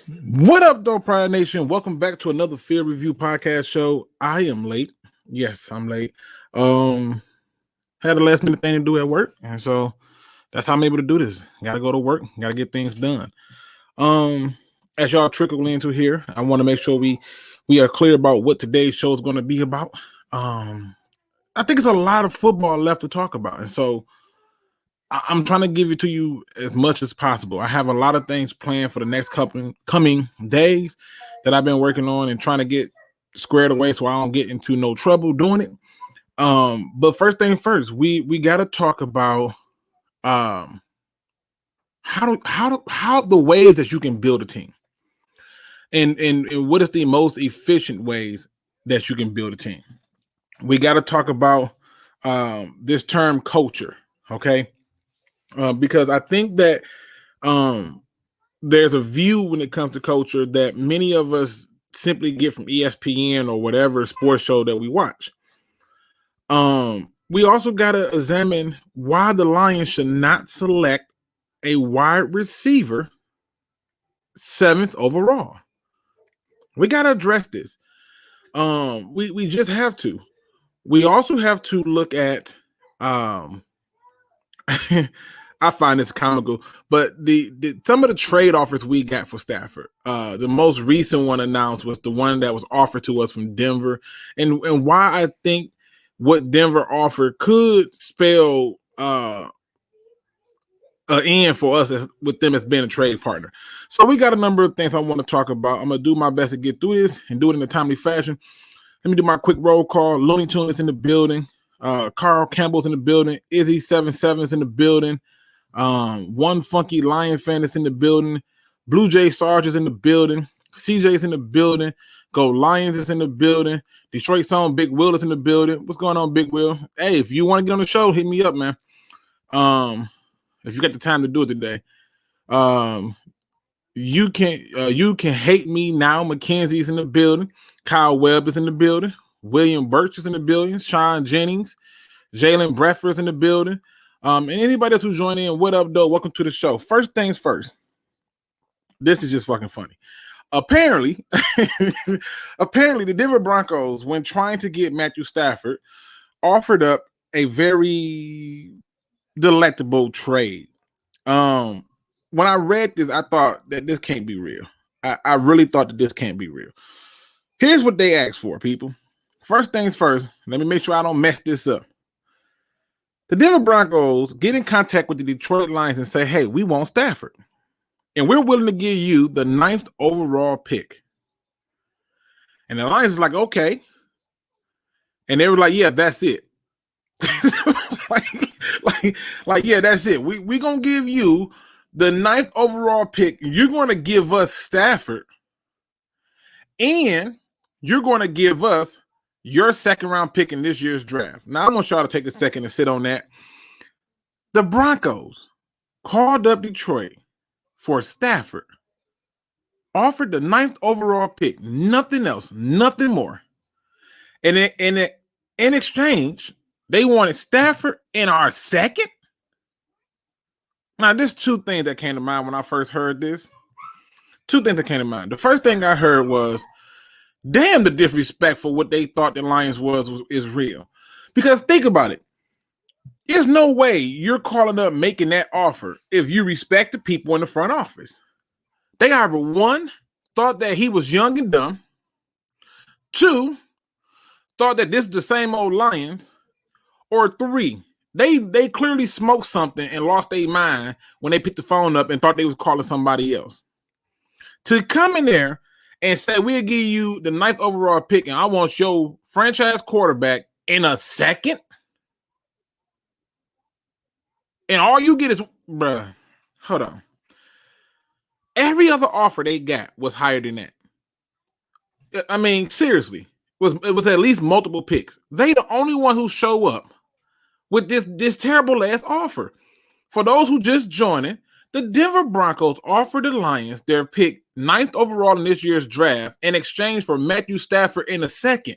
What up, though, Pride Nation? Welcome back to another Field Review podcast show. I am late. Yes, I'm late. Had a last minute thing to do at work, and so that's how I'm able to do this. Got to go to work. Got to get things done. As y'all trickle into here, I want to make sure we are clear about what today's show is going to be about. I think it's a lot of football left to talk about, and so I'm trying to give it to you as much as possible. I have a lot of things planned for the next coming days that I've been working on and trying to get squared away so I don't get into no trouble doing it. But first thing first, we got to talk about how the ways that you can build a team, and what is the most efficient ways that you can build a team. We got to talk about this term culture, okay? Because I think that there's a view when it comes to culture that many of us simply get from ESPN or whatever sports show that we watch. We also got to examine why the Lions should not select a wide receiver 7th overall. We got to address this. We just have to. We also have to look at I find this comical, but the some of the trade offers we got for Stafford. The most recent one announced was the one that was offered to us from Denver, and why I think what Denver offered could spell an end for us with them as being a trade partner. So we got a number of things I want to talk about. I'm gonna do my best to get through this and do it in a timely fashion. Let me do my quick roll call. Looney Tunes is in the building. Carl Campbell's in the building. Izzy77 is in the building. One funky Lion fan is in the building. Blue Jay Sarge is in the building. CJ's in the building. Go Lions is in the building. Detroit's own Big Will is in the building. What's going on, Big Will? Hey, if you want to get on the show, hit me up, man. If you got the time to do it today. You can hate me now. Mackenzie's in the building. Kyle Webb is in the building. William Birch is in the building. Sean Jennings. Jalen Brefford is in the building. And anybody else who joined in, what up, though? Welcome to the show. First things first. This is just fucking funny. Apparently, the Denver Broncos, when trying to get Matthew Stafford, offered up a very delectable trade. When I read this, I thought that this can't be real. I really thought that this can't be real. Here's what they asked for, people. First things first, let me make sure I don't mess this up. The Denver Broncos get in contact with the Detroit Lions and say, hey, we want Stafford. And we're willing to give you the 9th overall pick. And the Lions is like, okay. And they were like, yeah, that's it. like, yeah, that's it. We're going to give you the 9th overall pick. You're going to give us Stafford. And you're going to give us your second round pick in this year's draft. Now, I want y'all to take a second and sit on that. The Broncos called up Detroit for Stafford, offered the 9th overall pick, nothing else, nothing more. And in exchange, they wanted Stafford in our second. Now, there's two things that came to mind when I first heard this. Two things that came to mind. The first thing I heard was, damn, the disrespect for what they thought the Lions is real. Because think about it. There's no way you're calling up making that offer if you respect the people in the front office. They either, one, thought that he was young and dumb. Two, thought that this is the same old Lions. Or three, they clearly smoked something and lost their mind when they picked the phone up and thought they was calling somebody else. To come in there and say, we'll give you the 9th overall pick and I want your franchise quarterback in a second. And all you get is, bruh, hold on. Every other offer they got was higher than that. I mean, seriously, it was at least multiple picks. They the only one who show up with this terrible ass offer. For those who just joining, the Denver Broncos offered the Lions their pick 9th overall in this year's draft in exchange for Matthew Stafford in a second.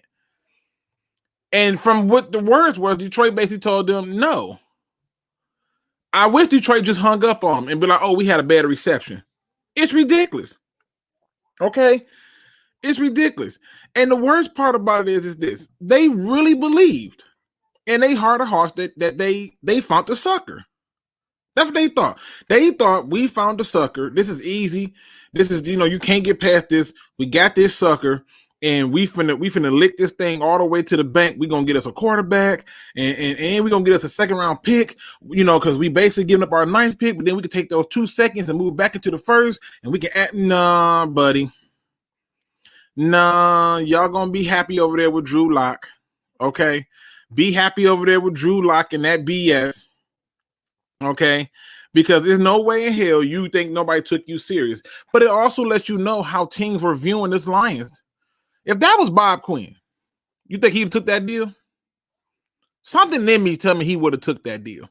And from what the words were, Detroit basically told them no. I wish Detroit just hung up on them and be like, oh, we had a bad reception. It's ridiculous. Okay? It's ridiculous. And the worst part about it is this. They really believed in their heart of hearts that they found the sucker. That's what they thought. They thought we found the sucker. This is easy. This is, you can't get past this. We got this sucker, and we finna lick this thing all the way to the bank. We're gonna get us a quarterback, and we're gonna get us a second round pick, because we basically giving up our ninth pick, but then we can take those 2 seconds and move back into the first, and we can add buddy. Y'all gonna be happy over there with Drew Lock. Okay. Be happy over there with Drew Lock and that BS. Okay. Because there's no way in hell you think nobody took you serious. But it also lets you know how teams were viewing this Lions. If that was Bob Quinn, you think he took that deal? Something in me tell me he would have took that deal.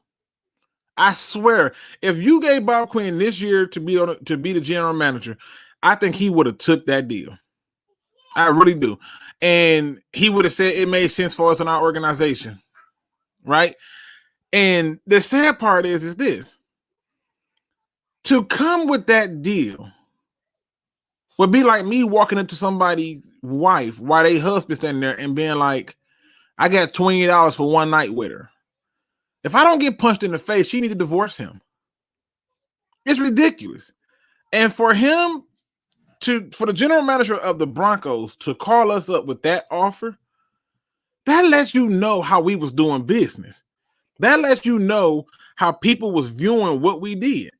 I swear, if you gave Bob Quinn this year to be the general manager, I think he would have took that deal. I really do. And he would have said it made sense for us in our organization. Right? And the sad part is this. To come with that deal would be like me walking into somebody's wife while their husband standing there and being like, I got $20 for one night with her. If I don't get punched in the face, she needs to divorce him. It's ridiculous. And for the general manager of the Broncos to call us up with that offer, that lets you know how we was doing business. That lets you know how people was viewing what we did.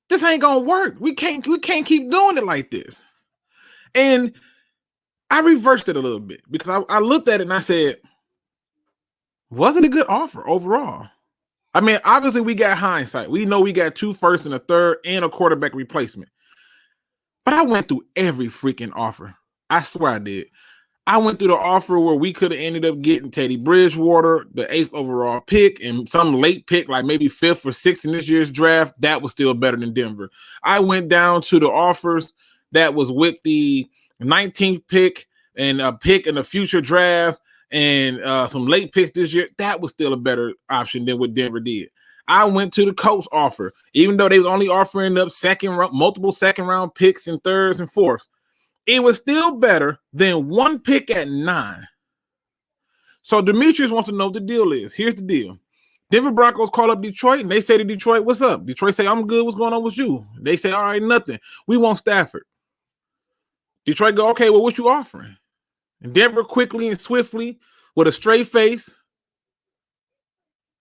This ain't gonna work. We can't keep doing it like this. And I reversed it a little bit because I looked at it and I said, was it a good offer overall? I mean, obviously we got hindsight. We know we got 2 firsts and a third and a quarterback replacement. But I went through every freaking offer. I swear I did. I went through the offer where we could have ended up getting Teddy Bridgewater, the 8th overall pick, and some late pick, like maybe 5th or 6th in this year's draft. That was still better than Denver. I went down to the offers that was with the 19th pick and a pick in the future draft and some late picks this year. That was still a better option than what Denver did. I went to the Colts offer, even though they was only offering up multiple second round picks and thirds and fourths. It was still better than 1 pick at 9. So Demetrius wants to know what the deal is. Here's the deal. Denver Broncos call up Detroit, and they say to Detroit, what's up? Detroit say, I'm good. What's going on with you? They say, all right, nothing. We want Stafford. Detroit go, okay, well, what you offering? And Denver quickly and swiftly, with a straight face,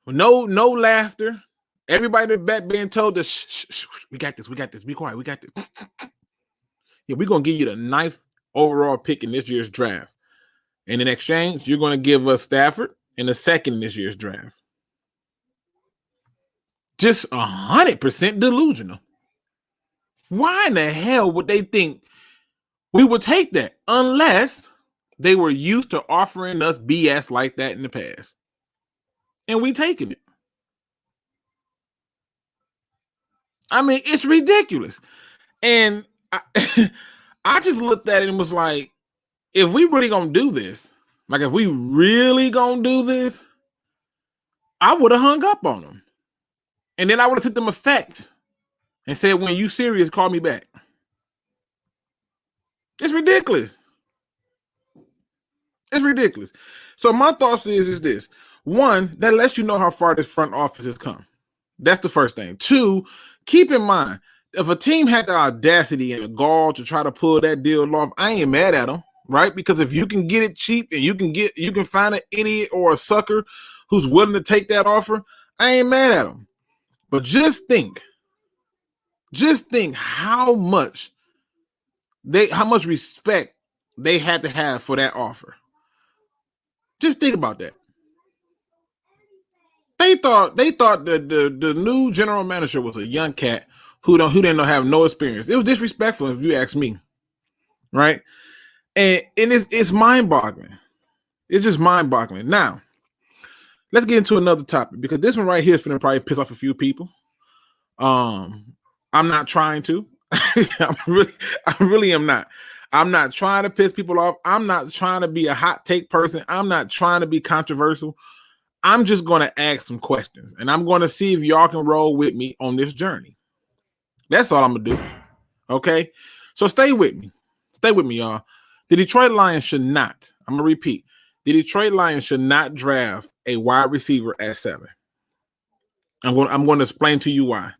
with no laughter, everybody in the back being told to, shh, we got this, be quiet, we got this. Yeah, we're going to give you the 9th overall pick in this year's draft. And in exchange, you're going to give us Stafford and the 2nd in this year's draft. Just 100% delusional. Why in the hell would they think we would take that unless they were used to offering us BS like that in the past? And we taking it. I mean, it's ridiculous. And I just looked at it and was like, if we really gonna do this, I would have hung up on them. And then I would have sent them a fax and said, when you serious, call me back. It's ridiculous. It's ridiculous. So my thoughts is this. 1, that lets you know how far this front office has come. That's the first thing. 2, keep in mind, if a team had the audacity and the gall to try to pull that deal off, I ain't mad at them, right? Because if you can get it cheap and you can find an idiot or a sucker who's willing to take that offer, I ain't mad at them. But just think how much respect they had to have for that offer. Just think about that. They thought that the new general manager was a young cat who didn't have no experience. It was disrespectful if you ask me, right? And it's mind-boggling. It's just mind-boggling. Now, let's get into another topic because this one right here is going to probably piss off a few people. I'm not trying to. I really am not. I'm not trying to piss people off. I'm not trying to be a hot take person. I'm not trying to be controversial. I'm just going to ask some questions, and I'm going to see if y'all can roll with me on this journey. That's all I'm going to do. Okay? So stay with me. Stay with me, y'all. The Detroit Lions should not, I'm going to repeat, the Detroit Lions should not draft a wide receiver at 7. I'm going to explain to you why.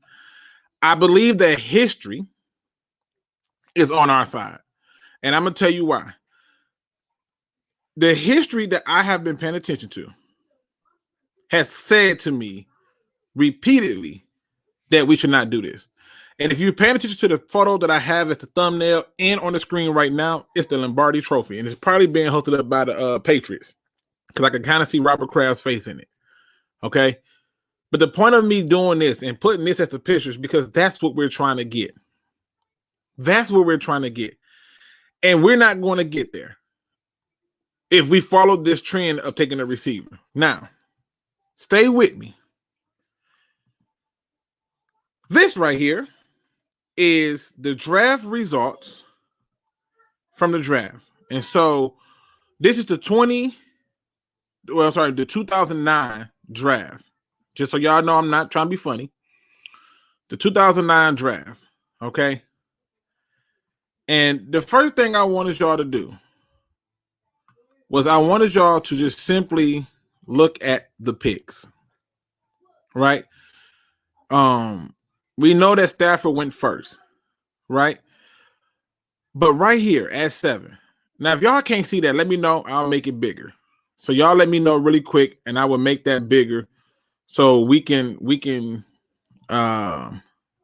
I believe that history is on our side. And I'm going to tell you why. The history that I have been paying attention to has said to me repeatedly that we should not do this. And if you're paying attention to the photo that I have as the thumbnail and on the screen right now, it's the Lombardi Trophy. And it's probably being hosted up by the Patriots, because I can kind of see Robert Kraft's face in it. Okay? But the point of me doing this and putting this as the pictures, because that's what we're trying to get. That's what we're trying to get. And we're not going to get there if we follow this trend of taking a receiver. Now, stay with me. This right here is the draft results from the draft. And so this is the 2009 draft. Just so y'all know, I'm not trying to be funny. The 2009 draft, okay? And the first thing I wanted y'all to do was I wanted y'all to just simply look at the picks, right? We know that Stafford went first, right? But right here at 7. Now, if y'all can't see that, let me know. I'll make it bigger. So y'all let me know really quick, and I will make that bigger so we can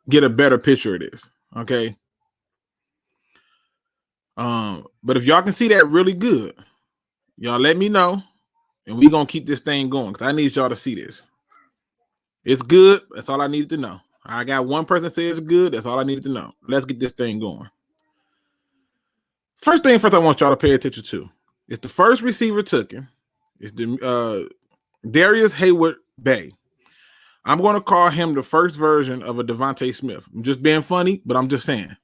get a better picture of this, okay? But if y'all can see that really good, y'all let me know, and we're going to keep this thing going because I need y'all to see this. It's good. That's all I needed to know. I got one person say it's good. That's all I needed to know. Let's get this thing going. First thing first I want y'all to pay attention to is the first receiver taken. It's the Darius Heyward-Bey. I'm going to call him the first version of a Devontae Smith. I'm just being funny, but I'm just saying.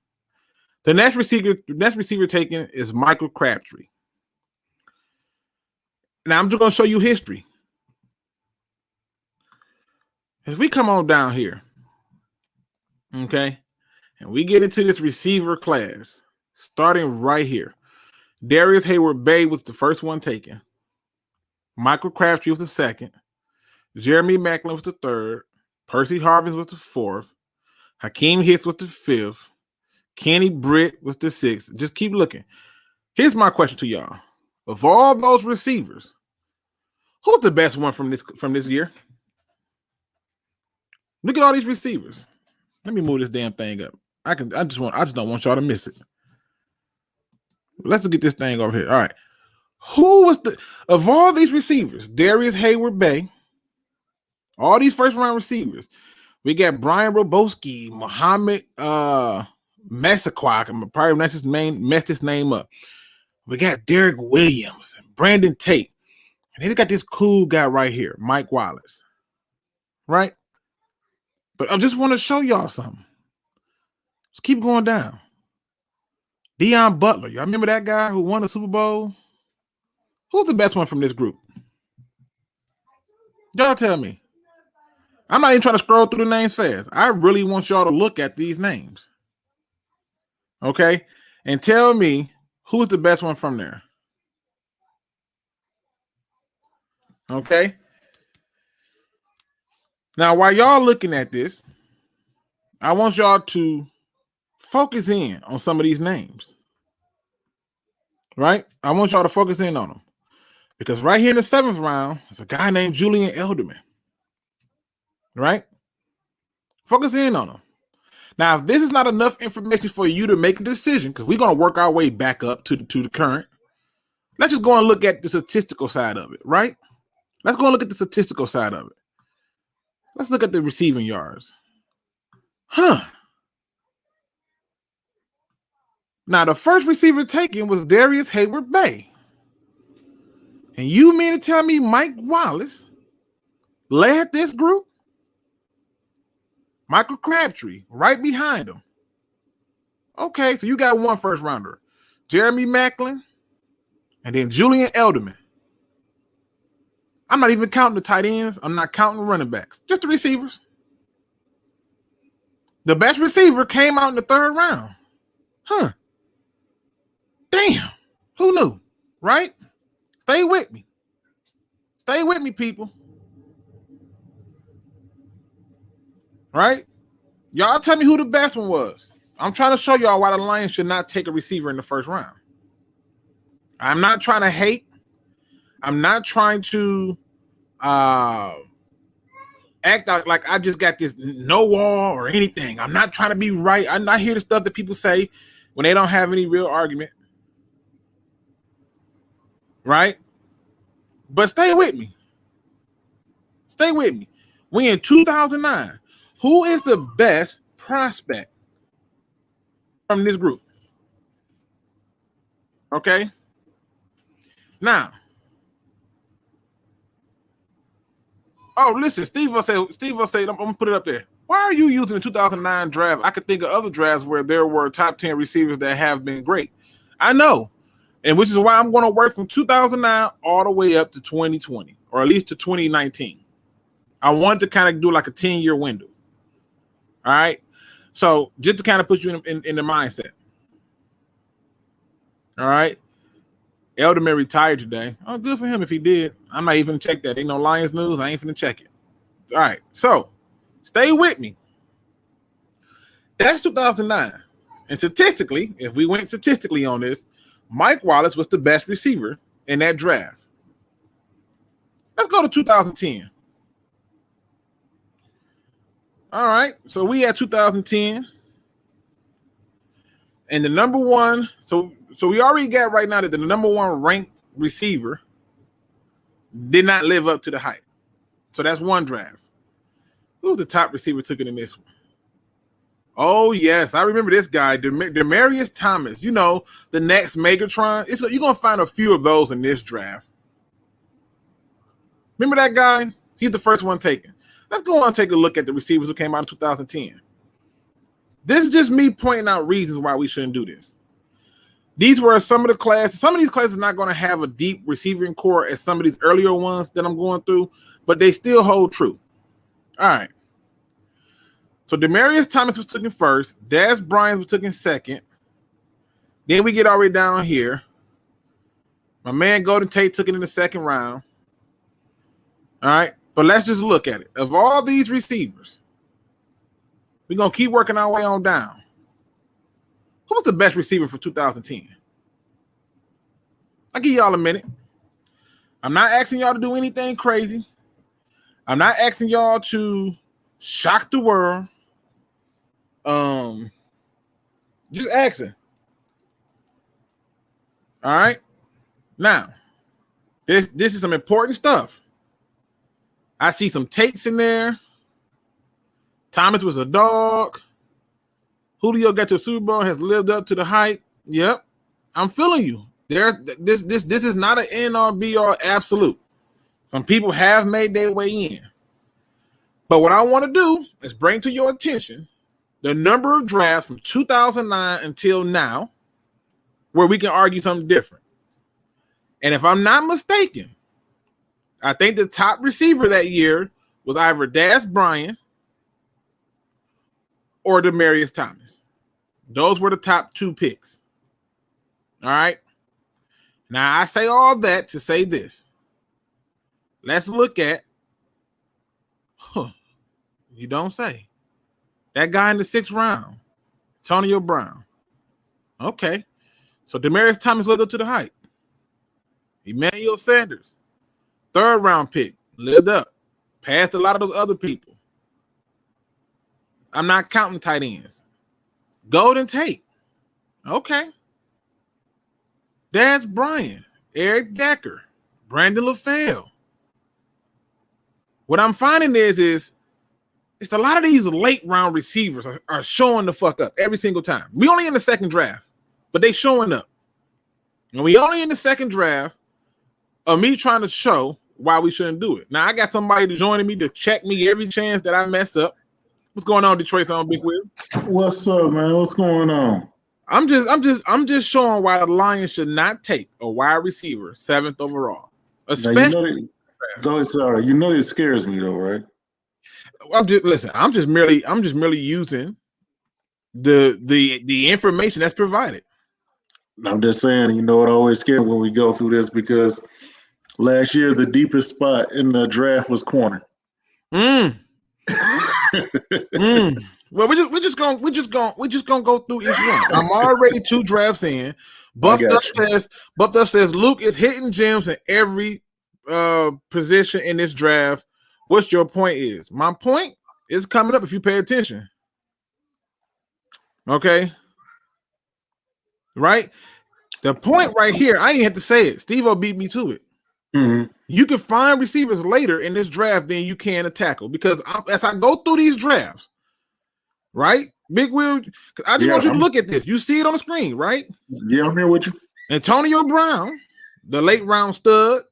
The next receiver taken is Michael Crabtree. Now, I'm just going to show you history. As we come on down here, okay, and we get into this receiver class, starting right here. Darius Heyward-Bey was the first one taken. Michael Crabtree was the second. Jeremy Maclin was the third. Percy Harvin was the fourth. Hakeem Hicks was the fifth. Kenny Britt was the sixth. Just keep looking. Here's my question to y'all. Of all those receivers, who's the best one from this year? Look at all these receivers. Let me move this damn thing up. I just don't want y'all to miss it. Let's get this thing over here. All right. Who was of all these receivers? Darius Heyward-Bey. All these first round receivers. We got Brian Roboski, Muhammad Massaquoi. I'm probably messed his name up. We got Derek Williams and Brandon Tate. And then they got this cool guy right here, Mike Wallace. Right? But I just want to show y'all something. Let's keep going down. Deion Butler. Y'all remember that guy who won the Super Bowl? Who's the best one from this group? Y'all tell me. I'm not even trying to scroll through the names fast. I really want y'all to look at these names. Okay? And tell me who's the best one from there. Okay? Now, while y'all looking at this, I want y'all to focus in on some of these names. Right? I want y'all to focus in on them. Because right here in the 7th round, there's a guy named Julian Elderman. Right? Focus in on him. Now, if this is not enough information for you to make a decision, because we're going to work our way back up to the current, let's just go and look at the statistical side of it, right? Let's go and look at the statistical side of it. Let's look at the receiving yards. Now, the first receiver taken was Darius Heyward-Bey. And you mean to tell me Mike Wallace led this group? Michael Crabtree right behind him. Okay, so you got one first rounder. Jeremy Maclin and then Julian Elderman. I'm not even counting the tight ends. I'm not counting the running backs. Just the receivers. The best receiver came out in the 3rd round. Damn, who knew? Right? Stay with me. Stay with me, people. Right? Y'all tell me who the best one was. I'm trying to show y'all why the Lions should not take a receiver in the first round. I'm not trying to hate. I'm not trying to act out like I just got this no wall or anything. I'm not trying to be right. I'm not hear the stuff that people say when they don't have any real argument. Right? But stay with me. Stay with me. We in 2009. Who is the best prospect from this group? Okay. Now. Oh, listen, Steve will say, I'm gonna put it up there. Why are you using the 2009 draft? I could think of other drafts where there were top 10 receivers that have been great. I know. And which is why I'm going to work from 2009 all the way up to 2020, or at least to 2019. I wanted to kind of do like a 10-year window. All right. So just to kind of put you in the mindset. All right. Elderman retired today. Oh, good for him if he did. I'm not even check that. Ain't no Lions news. I ain't finna check it. All right. So stay with me. That's 2009. And statistically, if we went statistically on this, Mike Wallace was the best receiver in that draft. Let's go to 2010. All right. So we had 2010. And the number one, so we already got right now that the number one ranked receiver did not live up to the hype. So that's one draft. Who was the top receiver took it in this one? Oh, yes. I remember this guy, Demaryius Thomas. You know, the next Megatron. You're going to find a few of those in this draft. Remember that guy? He's the first one taken. Let's go on and take a look at the receivers who came out in 2010. This is just me pointing out reasons why we shouldn't do this. These were some of the classes. Some of these classes are not going to have a deep receiving core as some of these earlier ones that I'm going through, but they still hold true. All right. So Demaryius Thomas was taken first. Dez Bryant was taken second. Then we get all the way down here. My man Golden Tate took it in the second round. All right. But let's just look at it. Of all these receivers, we're going to keep working our way on down. Who was the best receiver for 2010? I'll give y'all a minute. I'm not asking y'all to do anything crazy. I'm not asking y'all to shock the world. Just asking. All right. Now, this is some important stuff. I see some takes in there. Thomas was a dog. Julio got to the Super Bowl, has lived up to the hype. Yep. I'm feeling you. This is not an end all be all absolute. Some people have made their way in. But what I want to do is bring to your attention the number of drafts from 2009 until now where we can argue something different. And if I'm not mistaken, I think the top receiver that year was either Dez Bryant or Demaryius Thomas. Those were the top two picks. All right. Now, I say all that to say this. Let's look at, you don't say, that guy in the 6th round, Antonio Brown. Okay. So Demaryius Thomas lived up to the hype. Emmanuel Sanders, 3rd round pick, lived up, passed a lot of those other people. I'm not counting tight ends. Golden Tate. Okay. Dez Bryant, Eric Decker, Brandon LaFell. What I'm finding is it's a lot of these late round receivers are showing the fuck up every single time. We only in the 2nd draft, but they showing up. And we only in the 2nd draft of me trying to show why we shouldn't do it. Now I got somebody joining me to check me every chance that I mess up. What's going on, Detroit's own Big Wheel? What's up, man? What's going on? I'm just showing why the Lions should not take a wide receiver 7th overall. Especially, you know it scares me though, right? I'm just merely using the information that's provided. I'm just saying, you know, it always scared when we go through this because last year the deepest spot in the draft was corner. Well, we're just gonna go through each one. I'm already 2 drafts in. Buffed up says Luke is hitting gems in every position in this draft. What's your point is? My point is coming up if you pay attention. Okay. Right? The point right here, I didn't have to say it. Steve-O beat me to it. Mm-hmm. You can find receivers later in this draft than you can a tackle because as I go through these drafts, right? Big Will, I just want you to look at this. You see it on the screen, right? Yeah, I'm here with you. Antonio Brown, the late round stud,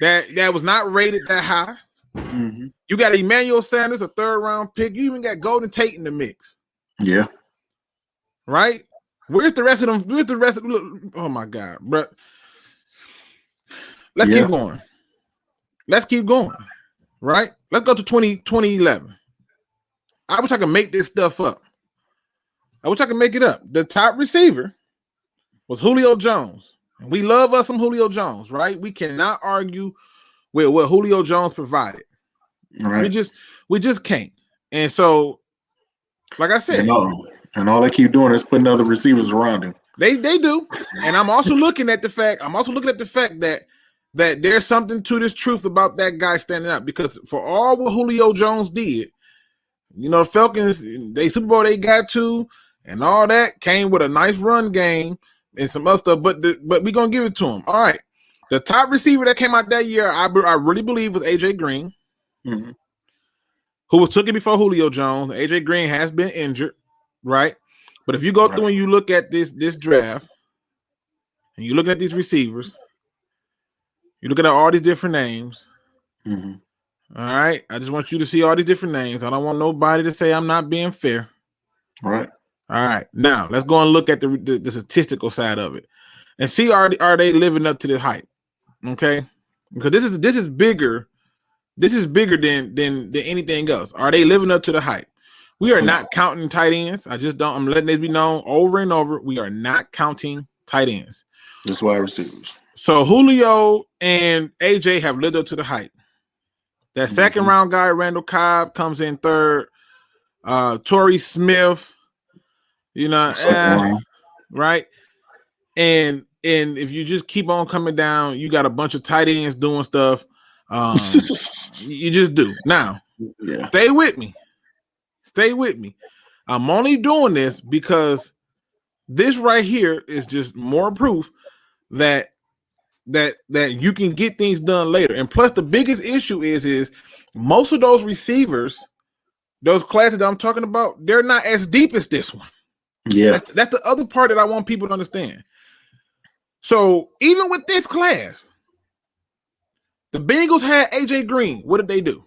that was not rated that high. Mm-hmm. You got Emmanuel Sanders, a 3rd round pick. You even got Golden Tate in the mix. Yeah. Right? Where's the rest of them? Where's the rest of them? Oh my God, bro. Let's keep going. Let's keep going. Right? Let's go to 2011. I wish I could make this stuff up. I wish I could make it up. The top receiver was Julio Jones. And we love us some Julio Jones, right? We cannot argue with what Julio Jones provided. Right. We just can't. And so, like I said, and all they keep doing is putting other receivers around him. They do. And I'm also looking at the fact that there's something to this truth about that guy standing up because for all what Julio Jones did, you know, Falcons, they Super Bowl they got to, and all that came with a nice run game and some other stuff, but we're going to give it to him. All right. The top receiver that came out that year, I really believe was AJ Green, who was taken before Julio Jones. AJ Green has been injured, right? But if you go through and you look at this draft, and you look at these receivers, you look at all these different names. Mm-hmm. All right. I just want you to see all these different names. I don't want nobody to say I'm not being fair. Right. All right. Now let's go and look at the statistical side of it and see are they living up to the hype? Okay. Because this is bigger. This is bigger than anything else. Are they living up to the hype? We are not counting tight ends. I'm letting it be known over and over. We are not counting tight ends. Just wide receivers. So Julio and AJ have lived up to the hype. That 2nd round guy, Randall Cobb, comes in 3rd. Torrey Smith, you know, right? And if you just keep on coming down, you got a bunch of tight ends doing stuff. You just do. Now, stay with me. Stay with me. I'm only doing this because this right here is just more proof that you can get things done later. And plus, the biggest issue is most of those receivers, those classes that I'm talking about, they're not as deep as this one. Yeah. That's the other part that I want people to understand. So even with this class, the Bengals had AJ Green. What did they do?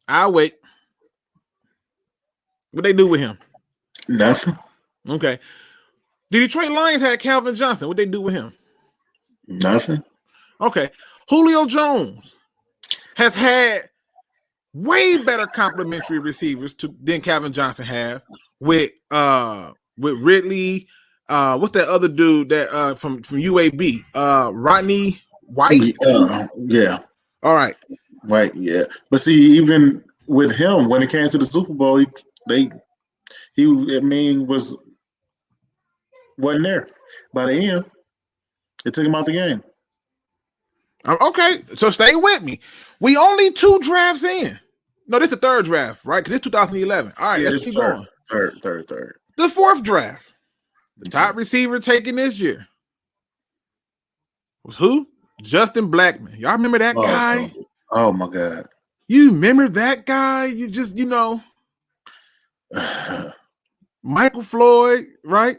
I'll wait. What they do with him? Nothing. Okay. The Detroit Lions had Calvin Johnson. What they do with him? Nothing. Okay. Julio Jones has had way better complimentary receivers than Calvin Johnson have with Ridley. What's that other dude that from UAB? Rodney White. Yeah. All right. Right. Yeah. But see, even with him, when it came to the Super Bowl, he wasn't there. By the end, it took him out the game. Okay, so stay with me. We only 2 drafts in. No, this is the 3rd draft, right? Because it's 2011. All right, let's keep going. Third. The 4th draft. The top receiver taken this year was who? Justin Blackmon. Y'all remember that guy? Oh my God. You remember that guy? You just, Michael Floyd, right?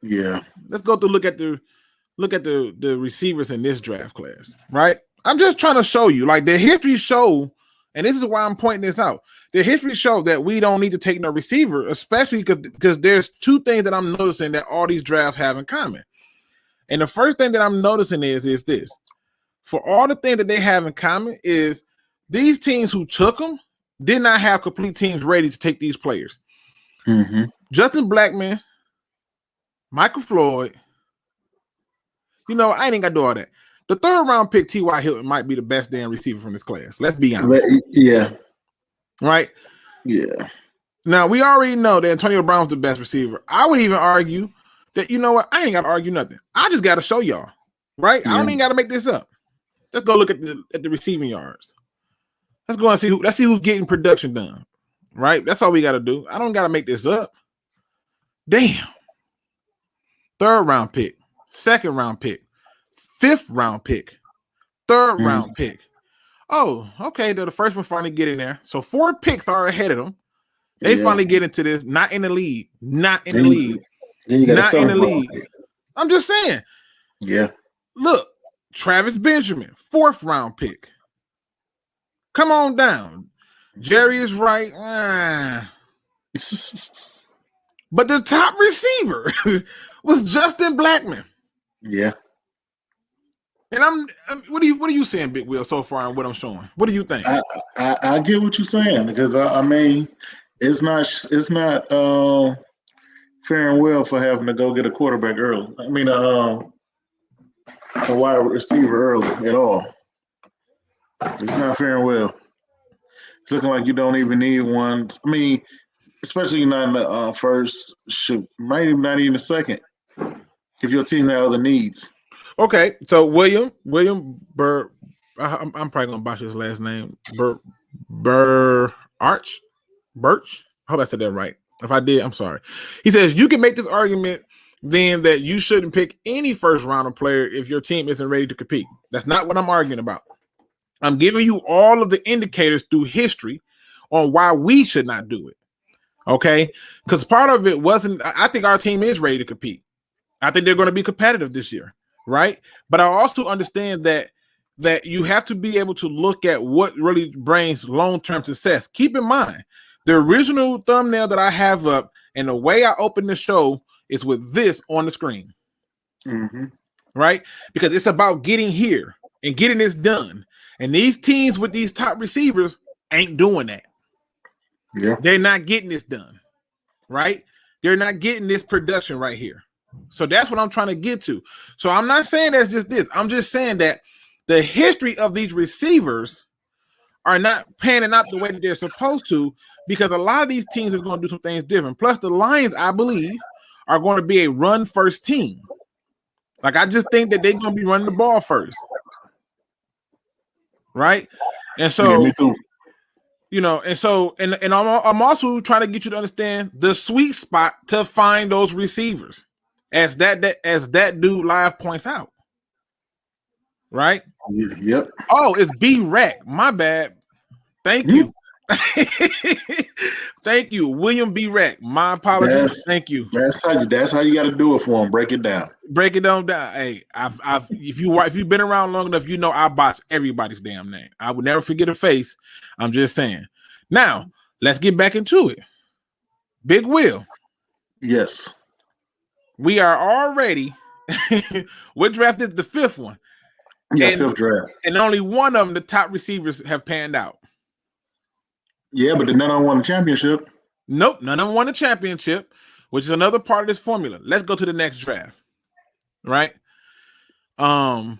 Yeah. Let's go through look at the receivers in this draft class, right? I'm just trying to show you, like the history show, and this is why I'm pointing this out. The history show that we don't need to take no receiver, especially because there's 2 things that I'm noticing that all these drafts have in common. And the first thing that I'm noticing is this. For all the things that they have in common is these teams who took them did not have complete teams ready to take these players. Mm-hmm. Justin Blackmon, Michael Floyd, You know, I ain't got to do all that. The 3rd round pick, T.Y. Hilton, might be the best damn receiver from this class. Let's be honest. Yeah. Right? Yeah. Now, we already know that Antonio Brown's the best receiver. I would even argue that, you know what? I ain't got to argue nothing. I just got to show y'all. Right? Yeah. I don't even got to make this up. Let's go look at the receiving yards. Let's go and see let's see who's getting production done. Right? That's all we got to do. I don't got to make this up. Damn. 3rd round pick. 2nd round pick. 5th round pick. 3rd round pick. Oh, okay. The first one finally get in there. So 4 picks are ahead of them. They finally get into this. Not in the league. Not in the league. Not in the league. I'm just saying. Yeah. Look, Travis Benjamin, 4th round pick. Come on down. Jerry is right. But the top receiver was Justin Blackmon. Yeah. And I'm what are you saying, Big Will, so far and what I'm showing? What do you think? I get what you're saying because I mean it's not fair and well for having to go get a quarterback early. I mean a wide receiver early at all. It's not fair and well. It's looking like you don't even need one. I mean, especially not in the first, might even not even the second. If your team has other needs. Okay, so William Burr, I'm probably gonna botch his last name. Birch. I hope I said that right. If I did, I'm sorry. He says you can make this argument then that you shouldn't pick any first rounder player if your team isn't ready to compete. That's not what I'm arguing about. I'm giving you all of the indicators through history on why we should not do it. Okay, because part of it wasn't. I think our team is ready to compete. I think they're going to be competitive this year. Right. But I also understand that you have to be able to look at what really brings long-term success. Keep in mind, the original thumbnail that I have up and the way I open the show is with this on the screen. Mm-hmm. Right. Because it's about getting here and getting this done. And these teams with these top receivers ain't doing that. Yeah. They're not getting this done. Right. They're not getting this production right here. So that's what I'm trying to get to. So I'm not saying that's just this. I'm just saying that the history of these receivers are not panning out the way that they're supposed to because a lot of these teams is going to do some things different. Plus, the Lions, I believe, are going to be a run-first team. Like, I just think that they're going to be running the ball first. Right? And so, me too. You know, and I'm also trying to get you to understand the sweet spot to find those receivers. As that dude live points out, right? Yep. Oh, it's B-Rack. My bad. Thank you. Thank you, William B-Rack. My apologies. Thank you. That's how you got to do it for him. Break it down. Break it down. Hey, if you've been around long enough, you know I botch everybody's damn name. I would never forget a face. I'm just saying. Now let's get back into it. Big Will. Yes. We are already. What draft is the 5th one? Yeah, 5th draft. And only one of them, the top receivers, have panned out. Yeah, but none of them won the championship. Nope, none of them won the championship, which is another part of this formula. Let's go to the next draft. Right? Let's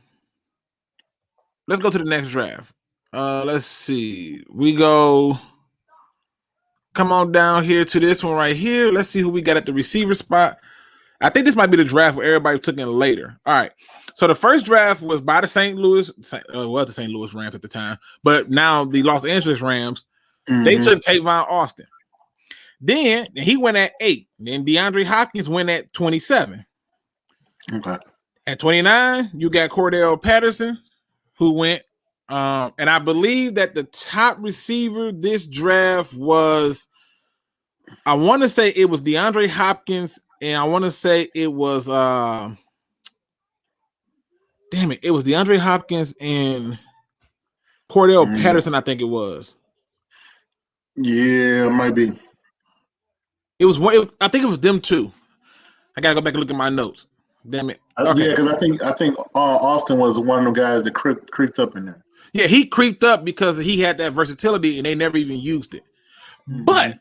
go to the next draft. Let's see. We go. Come on down here to this one right here. Let's see who we got at the receiver spot. I think this might be the draft where everybody took in later. All right. So the first draft was by the St. Louis Rams at the time, but now the Los Angeles Rams. Mm-hmm. They took Tavon Austin. Then he went at 8. Then DeAndre Hopkins went at 27. Okay. At 29, you got Cordell Patterson, who went. And I believe that the top receiver this draft was, I want to say it was DeAndre Hopkins. And I want to say it was, it was DeAndre Hopkins and Cordell Patterson, I think it was. Yeah, it might be. It was one. I think it was them two. I gotta go back and look at my notes. Damn it. Okay. Yeah, because I think Austin was one of them guys that creeped up in there. Yeah, he creeped up because he had that versatility, and they never even used it. Mm-hmm.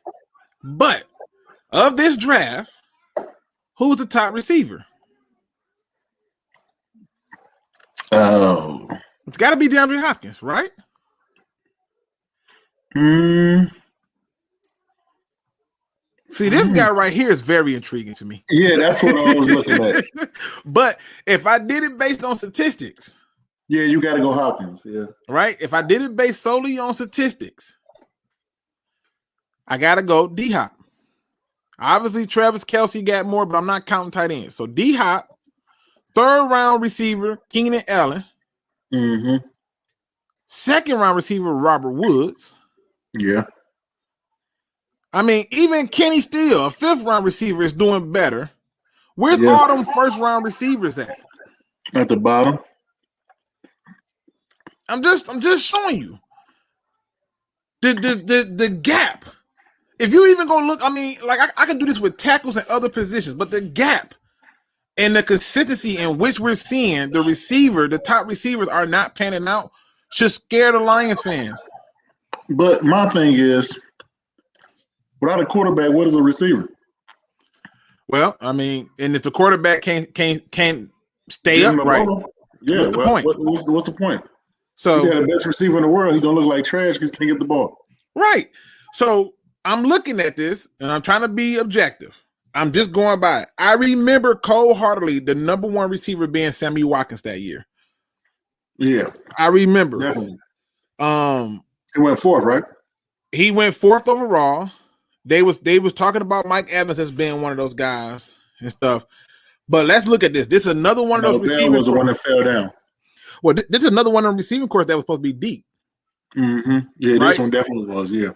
But of this draft. Who's the top receiver? Oh. It's got to be DeAndre Hopkins, right? See, this guy right here is very intriguing to me. Yeah, that's what I was looking at. But if I did it based on statistics, yeah, you got to go Hopkins. Yeah, right. If I did it based solely on statistics, I got to go D-Hop. Obviously, Travis Kelce got more, but I'm not counting tight ends. So D-Hop, third round receiver, Keenan Allen. Mm-hmm. Second round receiver, Robert Woods. Yeah. I mean, even Kenny Steele, a fifth round receiver, is doing better. Where's all them first round receivers at? At the bottom. I'm just showing you the gap. If you even go look, I mean, like I can do this with tackles and other positions, but the gap and the consistency in which we're seeing the top receivers are not panning out should scare the Lions fans. But my thing is, without a quarterback, what is a receiver? Well, I mean, and if the quarterback can't stay upright, yeah, what's the point? What's the point? So you got the best receiver in the world. He's gonna look like trash because he can't get the ball. Right. So I'm looking at this and I'm trying to be objective. I'm just going by it. I remember cold-heartedly the number one receiver being Sammy Watkins that year. Yeah, I remember. Definitely. He went fourth, right? He went fourth overall. They was talking about Mike Evans as being one of those guys and stuff. But let's look at this. This is another one of those receivers. Was the one that fell down. Well, this is another one of the receiving course that was supposed to be deep. Mm-hmm. Yeah, right? This one definitely was. Yeah.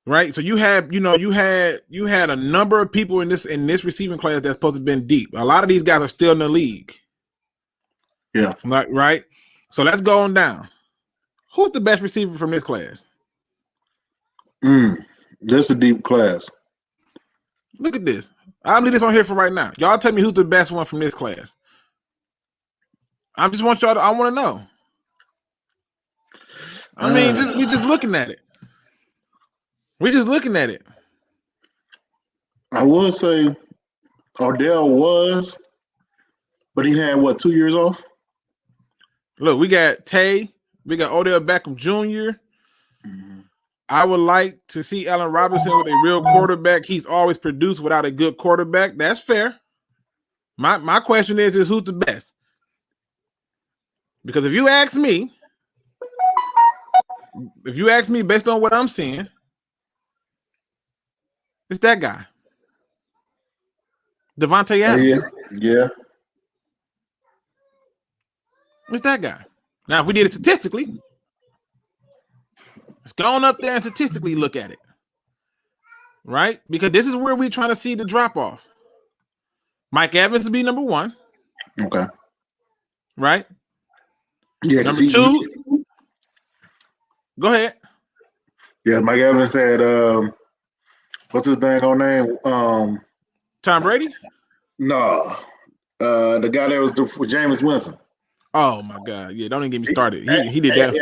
Right. So you had a number of people in this receiving class that's supposed to have been deep. A lot of these guys are still in the league. Yeah. Right. So let's go on down. Who's the best receiver from this class? That's a deep class. Look at this. I'll leave this on here for right now. Y'all tell me who's the best one from this class. I just want y'all to, I want to know. I mean, we're just looking at it. We're just looking at it. I will say Odell was, but he had, 2 years off? Look, we got Tay. We got Odell Beckham Jr. Mm-hmm. I would like to see Allen Robinson with a real quarterback. He's always produced without a good quarterback. That's fair. My question is who's the best? Because if you ask me based on what I'm seeing, it's that guy. Devontae Adams. Yeah. It's that guy. Now, if we did it statistically, let's go on up there and statistically look at it. Right? Because this is where we're trying to see the drop-off. Mike Evans will be number one. Okay. Right? Yeah. Number two. Go ahead. Yeah, Mike Evans had what's his dang on name? Tom Brady? No. The guy that was with Jameis Winston. Oh my God! Yeah, don't even get me started. He did that.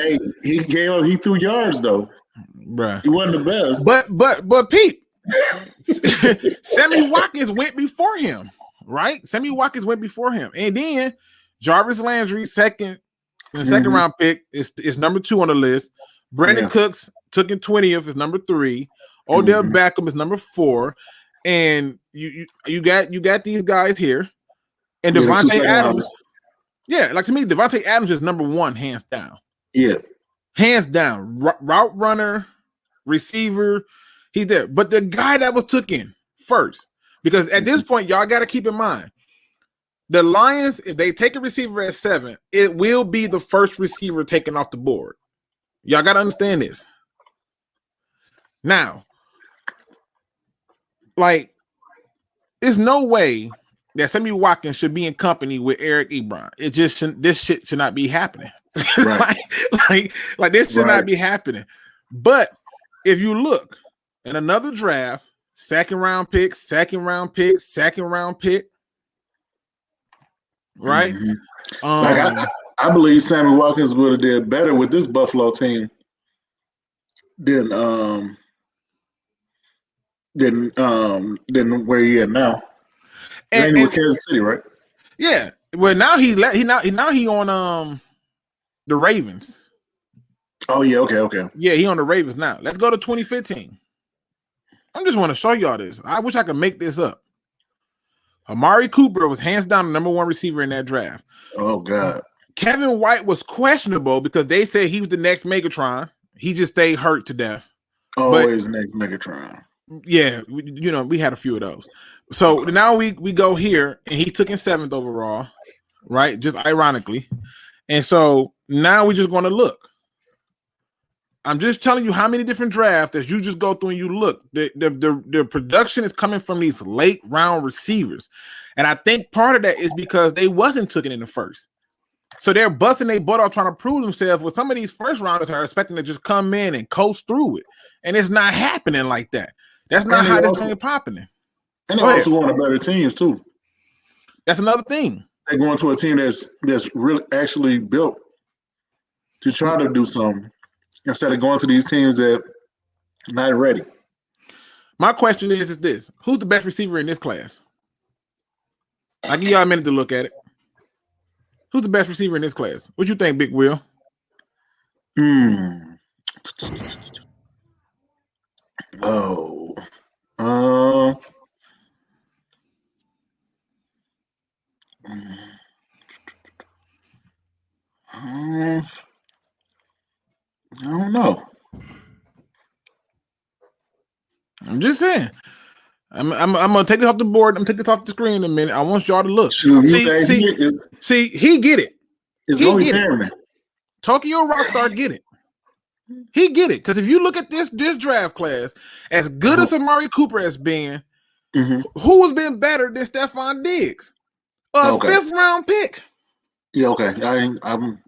He threw yards though, bruh. He wasn't the best. But Pete, Sammy Watkins went before him, right? Sammy Watkins went before him, and then Jarvis Landry, second round pick, is number 2 on the list. Brandon Cooks took in 20th is number 3. Odell Beckham is number 4, and you got these guys here, and Devontae Adams. Yeah, like to me, Devontae Adams is number 1, hands down. Yeah. Hands down. Route runner, receiver, he's there. But the guy that was took in first, because at this point, y'all got to keep in mind, the Lions, if they take a receiver at 7, it will be the first receiver taken off the board. Y'all got to understand this. Now, like, there's no way that Sammy Watkins should be in company with Eric Ebron. It just this shit should not be happening. Right. like this should not be happening. But if you look in another draft, second round pick, right? I believe Sammy Watkins would have did better with this Buffalo team than where he at now. And with Kansas City, right? Yeah. Well, now he on the Ravens. Oh yeah, okay. Yeah, he on the Ravens now. Let's go to 2015. I just want to show y'all this. I wish I could make this up. Amari Cooper was hands down the number one receiver in that draft. Oh God. Kevin White was questionable because they said he was the next Megatron. He just stayed hurt to death. Always the next Megatron. Yeah, we had a few of those. So now we go here, and he took in 7th overall, right? Just ironically. And so now we're just going to look. I'm just telling you how many different drafts that you just go through and you look. The production is coming from these late round receivers. And I think part of that is because they wasn't taken in the first. So they're busting their butt off trying to prove themselves. With some of these first rounders are expecting to just come in and coast through it. And it's not happening like that. That's not how this thing is popping. And they're also going to better teams too. That's another thing. They're going to a team that's really actually built to try to do something instead of going to these teams that are not ready. My question is this: who's the best receiver in this class? I'll give y'all a minute to look at it. Who's the best receiver in this class? What you think, Big Will? Oh. I don't know. I'm just saying. I'm gonna take this off the board. I'm gonna take this off the screen in a minute. I want y'all to look. See, he get it. It's going to be Perryman. Tokyo Rockstar get it. He get it. Because if you look at this draft class, as good as Amari Cooper has been, who has been better than Stephon Diggs? A 5th round pick. Yeah, okay. I'm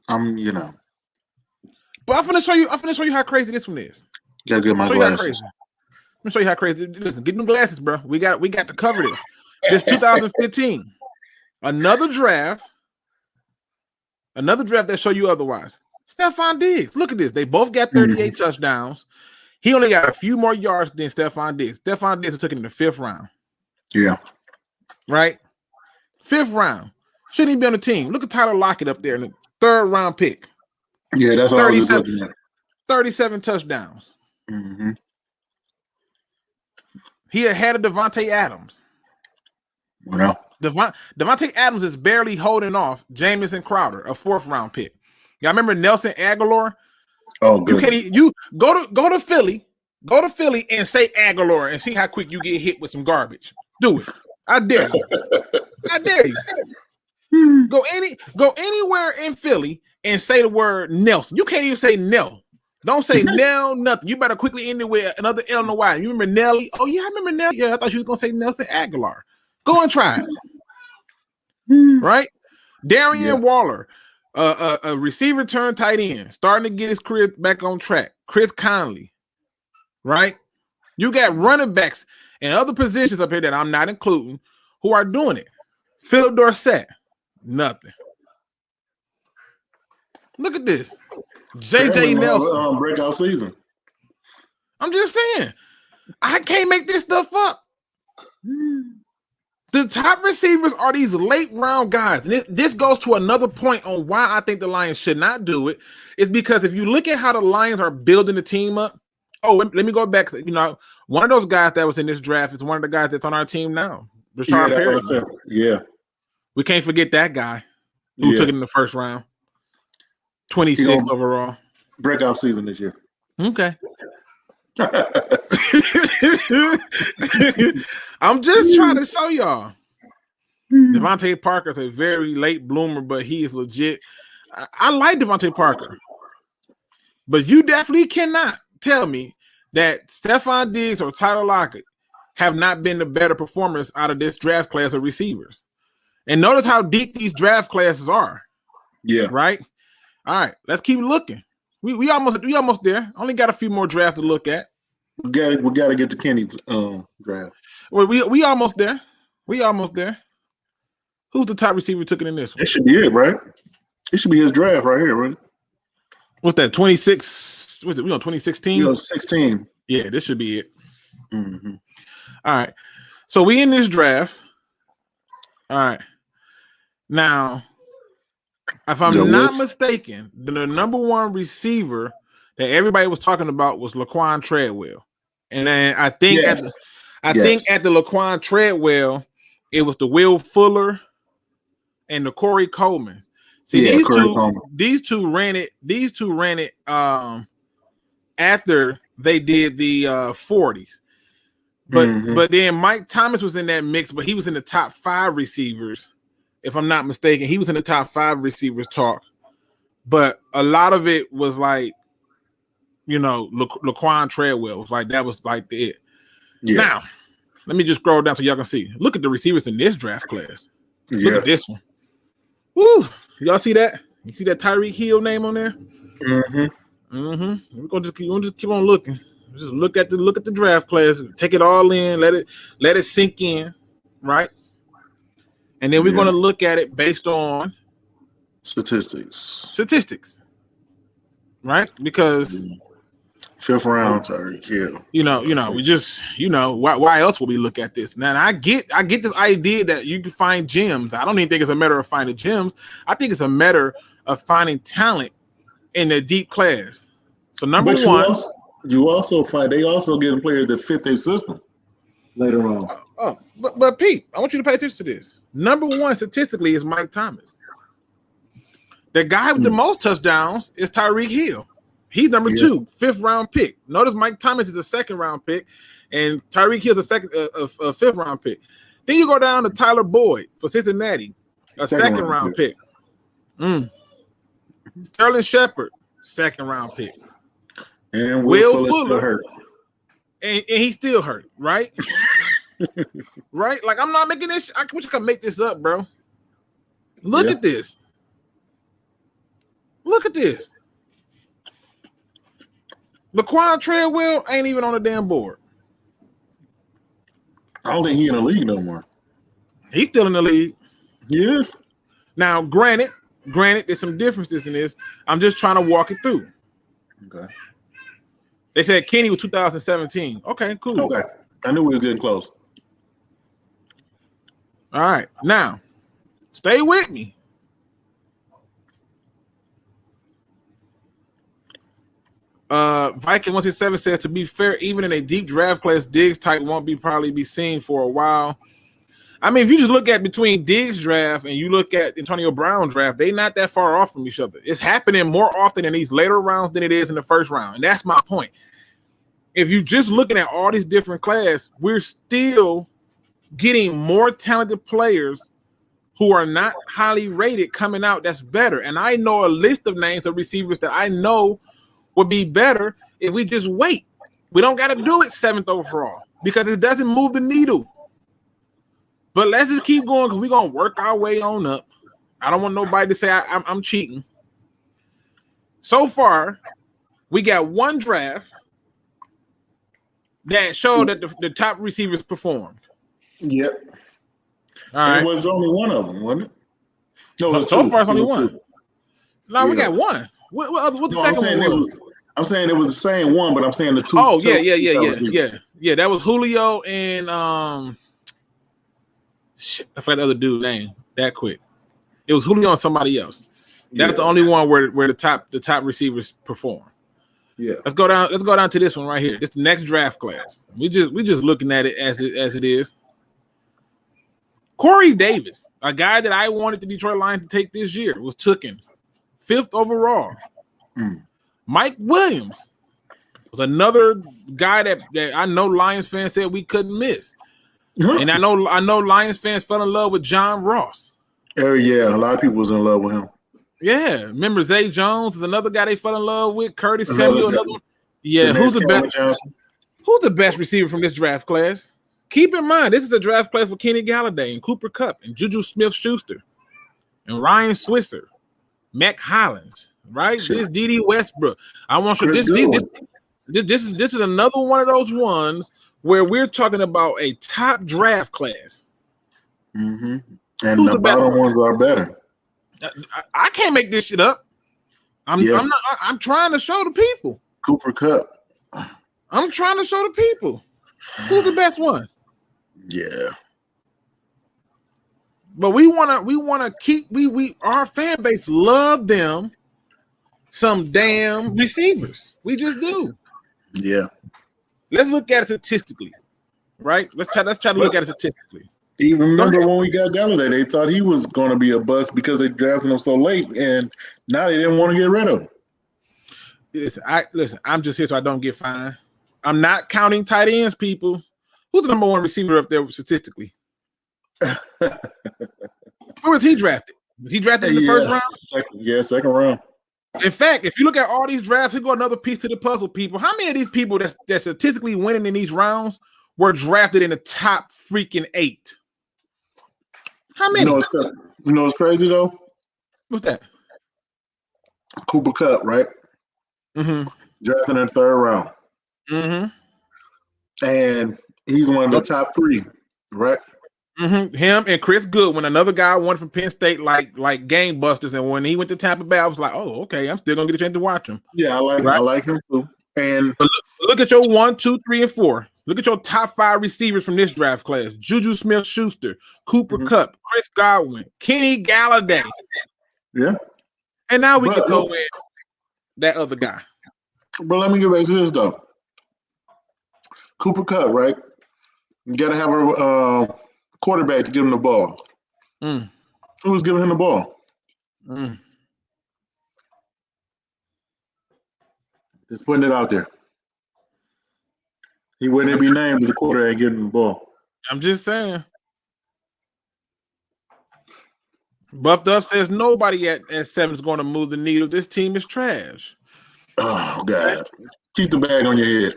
But I'm gonna show you how crazy this one is. Gotta get my glasses. Let me show you how crazy. Listen, get them glasses, bro. We got to cover this. This 2015. Another draft that show you otherwise. Stephon Diggs. Look at this. They both got 38 touchdowns. He only got a few more yards than Stephon Diggs. Stephon Diggs was taken in the 5th round. Yeah. Right? 5th round. Shouldn't even be on the team. Look at Tyler Lockett up there in the 3rd round pick. Yeah, that's what I was looking at. 37 touchdowns. He ahead of Devontae Adams. Well, Devontae Adams is barely holding off Jamison Crowder, a 4th round pick. Y'all remember Nelson Aguilar? Oh, good. You go to Philly and say Aguilar and see how quick you get hit with some garbage. Do it. I dare you. I dare you. Go anywhere in Philly and say the word Nelson. You can't even say Nell. Don't say Nell, nothing. You better quickly end it with another L. No Y. You remember Nelly? Oh, yeah, I remember Nelly. Yeah, I thought you was going to say Nelson Aguilar. Go and try it. Right? Darian Waller, a receiver turned tight end, starting to get his career back on track. Chris Conley. Right? You got running backs and other positions up here that I'm not including who are doing it. Philip Dorsett. Nothing. Look at this. JJ Nelson. Breakout season. I'm just saying. I can't make this stuff up. The top receivers are these late round guys. And this goes to another point on why I think the Lions should not do it. Is because if you look at how the Lions are building the team up. Oh, let me go back. One of those guys that was in this draft is one of the guys that's on our team now. Rashard Perry. Yeah. We can't forget that guy who took it in the 1st round. 26 overall. Breakout season this year. Okay. I'm just trying to show y'all. Devontae Parker's a very late bloomer, but he is legit. I like Devontae Parker. But you definitely cannot tell me that Stephon Diggs or Tyler Lockett have not been the better performers out of this draft class of receivers. And notice how deep these draft classes are. Yeah. Right? All right, let's keep looking. We almost there. Only got a few more drafts to look at. We got to get to Kenny's draft. Well, we almost there. We almost there. Who's the top receiver took it in this one? It should be it, right? It should be his draft right here, right? What's that? 26? What's it? We on 2016? 16. Yeah, this should be it. All right. So we in this draft. All right. Now, If I'm not mistaken, the number one receiver that everybody was talking about was Laquan Treadwell. And then I think at the Laquan Treadwell, it was the Will Fuller and the Corey Coleman. See, these two ran it after they did the 40s. But then Mike Thomas was in that mix, but he was in the top 5 receivers. If I'm not mistaken, he was in the top 5 receivers talk. But a lot of it was like, Laquan Treadwell was like, that was like it. Yeah. Now, let me just scroll down so y'all can see. Look at the receivers in this draft class. Yeah. Look at this one. Woo! Y'all see that? You see that Tyreek Hill name on there? We're gonna just keep on looking. Just look at the draft class, take it all in, let it sink in, right? And then we're gonna look at it based on statistics, right? Because 5th round, Tyreek Hill. We just why else would we look at this? Now I get this idea that you can find gems. I don't even think it's a matter of finding gems. I think it's a matter of finding talent in the deep class. So number one, you also find they also getting players that fit their system later on. But Pete, I want you to pay attention to this. Number one statistically is Mike Thomas. The guy with the most touchdowns is Tyreek Hill. He's number 2, 5th round pick. Notice Mike Thomas is a 2nd round pick, and Tyreek Hill is a 5th round pick. Then you go down to Tyler Boyd for Cincinnati, a 2nd round pick. Sterling Shepard, 2nd round pick. And Will Fuller hurt. And he's still hurt, right? Right? Like, I'm not making this. I wish I could make this up, bro. Look at this. Look at this. Laquan Treadwell ain't even on the damn board. I don't think he's in the league no more. He's still in the league. Yes. Now, granted, there's some differences in this. I'm just trying to walk it through. Okay. They said Kenny was 2017. Okay, cool. Okay. I knew we were getting close. All right. Now, stay with me. Viking 167 says, to be fair, even in a deep draft class, Diggs type won't probably be seen for a while. I mean, if you just look at between Diggs draft and you look at Antonio Brown draft, they're not that far off from each other. It's happening more often in these later rounds than it is in the first round. And that's my point. If you're just looking at all these different classes, we're still getting more talented players who are not highly rated coming out that's better. And I know a list of names of receivers that I know would be better if we just wait. We don't got to do it 7th overall because it doesn't move the needle. But let's just keep going because we're going to work our way on up. I don't want nobody to say I'm cheating. So far, we got one draft that showed that the top receivers performed. Yep. All right. It was only one of them, wasn't it? No, so far it's only one. No, we got one. What's the second one was? I'm saying it was the same one, but I'm saying the two. Oh, yeah. That was Julio and shit, I forgot the other dude's name that quick. It was Julio and somebody else. That's the only one where the top receivers perform. Yeah. Let's go down to this one right here. This the next draft class. We just looking at it as it is. Corey Davis, a guy that I wanted the Detroit Lions to take this year, was taken 5th overall. Mike Williams was another guy that I know Lions fans said we couldn't miss. And I know Lions fans fell in love with John Ross. Oh, yeah. A lot of people was in love with him. Yeah. Remember Zay Jones is another guy they fell in love with. Curtis Samuel, another one. Yeah. Who's the best receiver from this draft class? Keep in mind, this is a draft class for Kenny Galladay and Cooper Kupp and Juju Smith-Schuster and Ryan Switzer, Mac Hollins, right? Sure. This D.D. Westbrook. I want you. This is another one of those ones where we're talking about a top draft class. Mm-hmm. And the bottom ones are better. I can't make this shit up. I'm trying to show the people. Cooper Kupp. I'm trying to show the people. Who's the best one? Yeah. But we wanna keep our fan base love them some damn receivers. We just do. Yeah. Let's look at it statistically, right? Let's try to look at it statistically. You remember when we got Galladay, they thought he was going to be a bust because they drafted him so late, and now they didn't want to get rid of him. Listen, I'm just here so I don't get fined. I'm not counting tight ends, people. Who's the number one receiver up there statistically? Where was he drafted? Was he drafted in the first round? Second round. In fact, if you look at all these drafts, here go another piece to the puzzle, people. How many of these people that's statistically winning in these rounds were drafted in the top freaking 8? How many? You know what's crazy, though? What's that? Cooper Kupp, right? Mm-hmm. Drafted in the 3rd round. Mm-hmm. And he's one of the top 3, right? Mm-hmm. Him and Chris Goodwin, another guy won from Penn State like gangbusters. And when he went to Tampa Bay, I was like, oh, okay, I'm still gonna get a chance to watch him. Yeah, I like him too. And look at your 1, 2, 3, and 4. Look at your top 5 receivers from this draft class: Juju Smith-Schuster, Cooper Kupp, Chris Godwin, Kenny Galladay. Yeah. And now we can throw in that other guy. But let me get back to this though. Cooper Kupp, right? You got to have a quarterback to give him the ball. Who was giving him the ball? Just putting it out there. He wouldn't be named as the quarterback giving him the ball. I'm just saying. Buffed Up says nobody at 7 is going to move the needle. This team is trash. Oh God! Keep the bag on your head.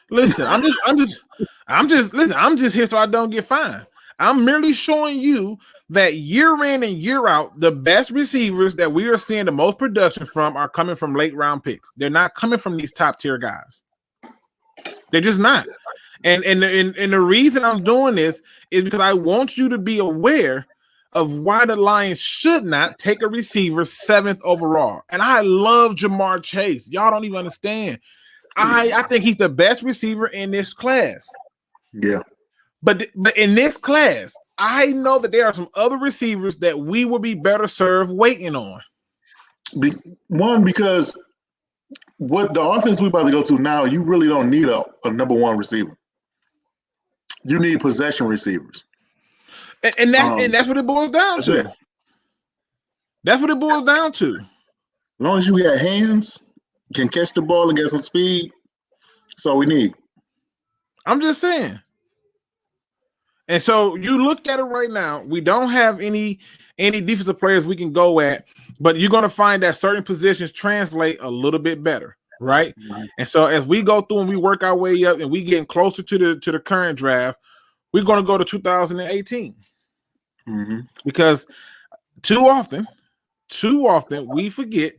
Listen, I'm just here so I don't get fined. I'm merely showing you that year in and year out, the best receivers that we are seeing the most production from are coming from late round picks. They're not coming from these top tier guys. They're just not. And the reason I'm doing this is because I want you to be aware of why the Lions should not take a receiver 7th overall. And I love Jamar Chase. Y'all don't even understand. I think he's the best receiver in this class. Yeah. But in this class, I know that there are some other receivers that we will be better served waiting on. Because what the offense we're about to go to now, you really don't need a number 1 receiver. You need possession receivers. And that's what it boils down to. That's what it boils down to. As long as you got hands, can catch the ball and get some speed, that's all we need. I'm just saying. And so you look at it right now, we don't have any defensive players we can go at, but you're going to find that certain positions translate a little bit better, right? Mm-hmm. And so as we go through and we work our way up and we getting closer to the current draft, we're going to go to 2018. Mm-hmm. Because too often we forget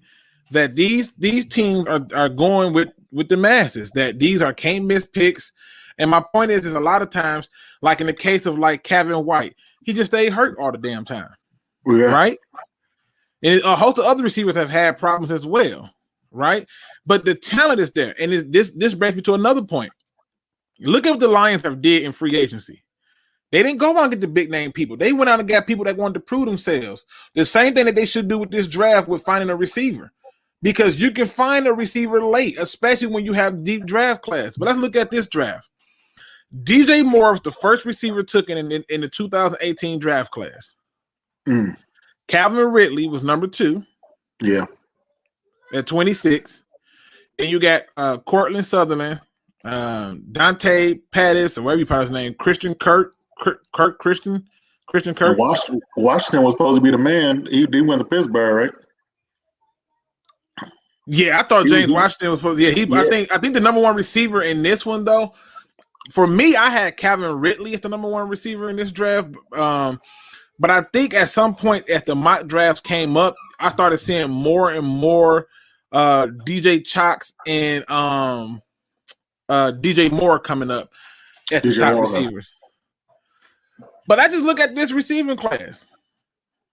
that these teams are going with the masses, that these are can't miss picks. And my point is a lot of times, like in the case of like Kevin White, he just stayed hurt all the damn time. Yeah. Right? And a host of other receivers have had problems as well, right? But the talent is there. And this brings me to another point. Look at what the Lions have did in free agency. They didn't go out and get the big name people. They went out and got people that wanted to prove themselves. The same thing that they should do with this draft with finding a receiver. Because you can find a receiver late, especially when you have deep draft class. But let's look at this draft. DJ Moore was the first receiver taken in the 2018 draft class. Calvin Ridley was number 2. Yeah. At 26. And you got Cortland Sutherland, Dante Pattis, or whatever you pronounce his name, Christian Kirk. Washington was supposed to be the man. He went to Pittsburgh, right? Yeah, I thought James Washington was supposed to. Yeah, I think the number 1 receiver in this one, though, for me, I had Calvin Ridley as the number 1 receiver in this draft. But I think at some point as the mock drafts came up, I started seeing more and more DJ Chalks and DJ Moore coming up as the top receivers. But I just look at this receiving class.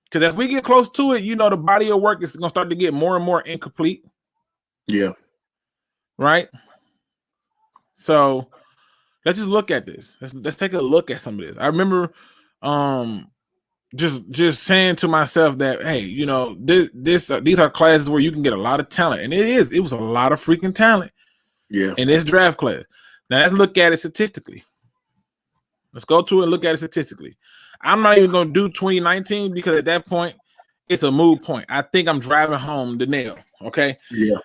Because as we get close to it, the body of work is going to start to get more and more incomplete. Yeah. Right? So let's just look at this. Let's take a look at some of this. I remember just saying to myself that, hey, you know, these are classes where you can get a lot of talent, and it was a lot of freaking talent, in this draft class. Now let's look at it statistically. Let's go to it and look at it statistically. I'm not even going to do 2019 because at that point it's a moot point. I think I'm driving home the nail. Okay. Yeah.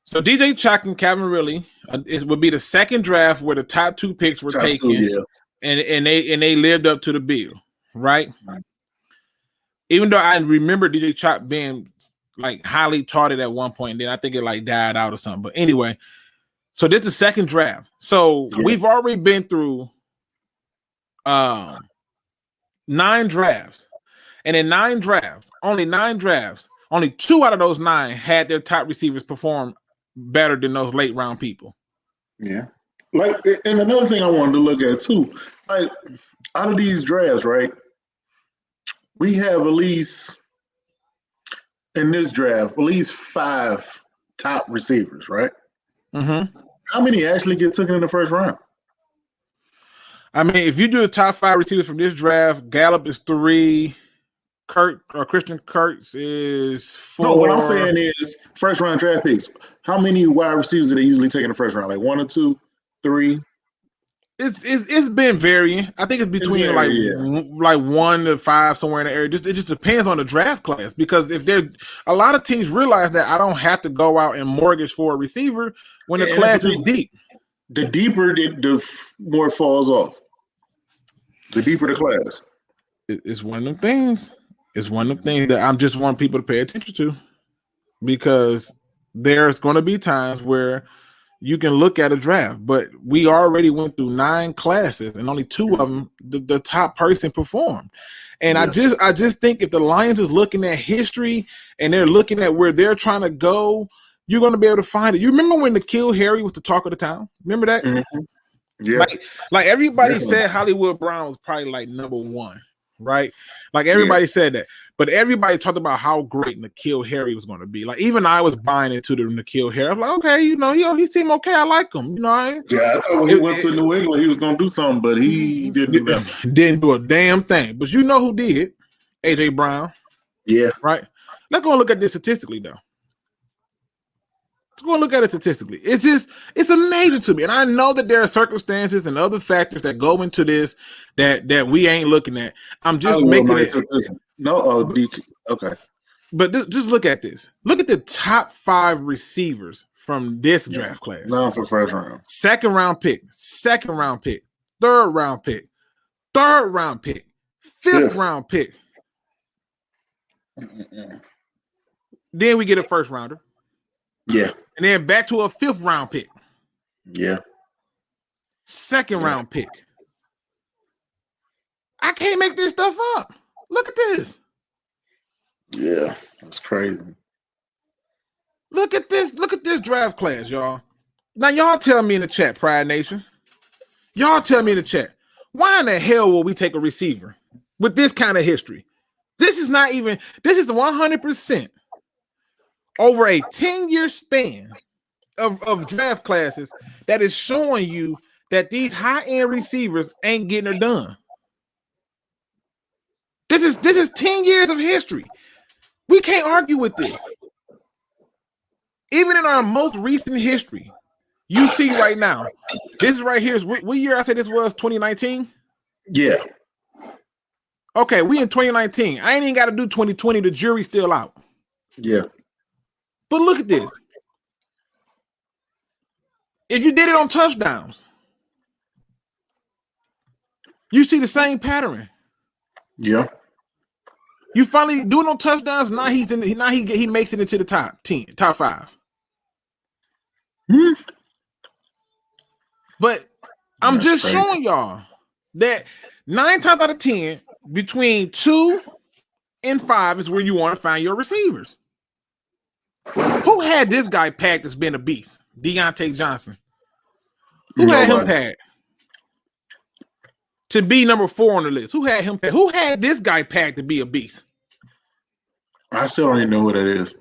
So DJ Chalk and Calvin Ridley it would be the second draft where the top 2 picks were taken, and they lived up to the bill, right? Even though I remember DJ Chalk being like highly touted at one point, and then I think it like died out or something. But anyway, so this is the second draft. So we've already been through 9 drafts, and in 9 drafts, only 2 out of those 9 had their top receivers perform better than those late round people. Yeah. Like, and another thing I wanted to look at too, like out of these drafts, right? We have at least in this draft, at least 5 top receivers, right? Mm-hmm. How many actually get taken in the first round? I mean, if you do the top 5 receivers from this draft, Gallup is 3, Christian Kirk is 4. No, what I'm saying is first round draft picks. How many wide receivers do they usually take in the first round? Like 1 or 2, 3? It's been varying. I think it's between like 1 to 5 somewhere in the area. It just depends on the draft class, because if a lot of teams realize that I don't have to go out and mortgage for a receiver when the class is deep. The deeper, the more it falls off. The deeper the class. It's one of them things. It's one of them things that I'm just want people to pay attention to, because there's going to be times where you can look at a draft, but we already went through 9 classes and only 2 of them, the top person performed. And I just think if the Lions is looking at history and they're looking at where they're trying to go, you're going to be able to find it. You remember when N'Keal Harry was the talk of the town? Remember that? Mm-hmm. Yeah. Like everybody said Hollywood Brown was probably like number 1, right? Like everybody said that. But everybody talked about how great N'Keal Harry was going to be. Like even I was buying into the N'Keal Harry. I'm like, okay, you know, he seemed okay. I like him. You know, I thought when he went to New England, he was going to do something, but he didn't do nothing. Didn't do a damn thing. But you know who did? AJ Brown. Yeah. Right? Let's go and look at this statistically, though. Let's go and look at it statistically. It's amazing to me. And I know that there are circumstances and other factors that go into this that we ain't looking at. I'm just making it. Okay. But just look at this. Look at the top 5 receivers from this draft class. Not for first round. Second round pick, third round pick, fifth round pick. Then we get a first rounder. Yeah. And then back to a 5th round pick. Yeah. Second round pick. I can't make this stuff up. Look at this. Yeah, that's crazy. Look at this draft class, y'all. Now, y'all tell me in the chat, Pride Nation. Y'all tell me in the chat, why in the hell will we take a receiver with this kind of history? This is 100% over a 10-year span of draft classes that is showing you that these high-end receivers ain't getting it done. This is 10 years of history. We can't argue with this. Even in our most recent history, you see right now, this right here is what year I said this was, 2019? Yeah. Okay, we in 2019. I ain't even got to do 2020. The jury's still out. Yeah. But look at this. If you did it on touchdowns, you see the same pattern. Yeah. You finally do it on touchdowns. Now he makes it into the top 10, top 5. But I'm just showing y'all that 9 times out of 10, between 2 and 5 is where you want to find your receivers. Who had this guy packed as being a beast? Deontay Johnson. Who had him packed to be number 4 on the list? Who had him packed? Who had this guy packed to be a beast? I still don't even know who that is.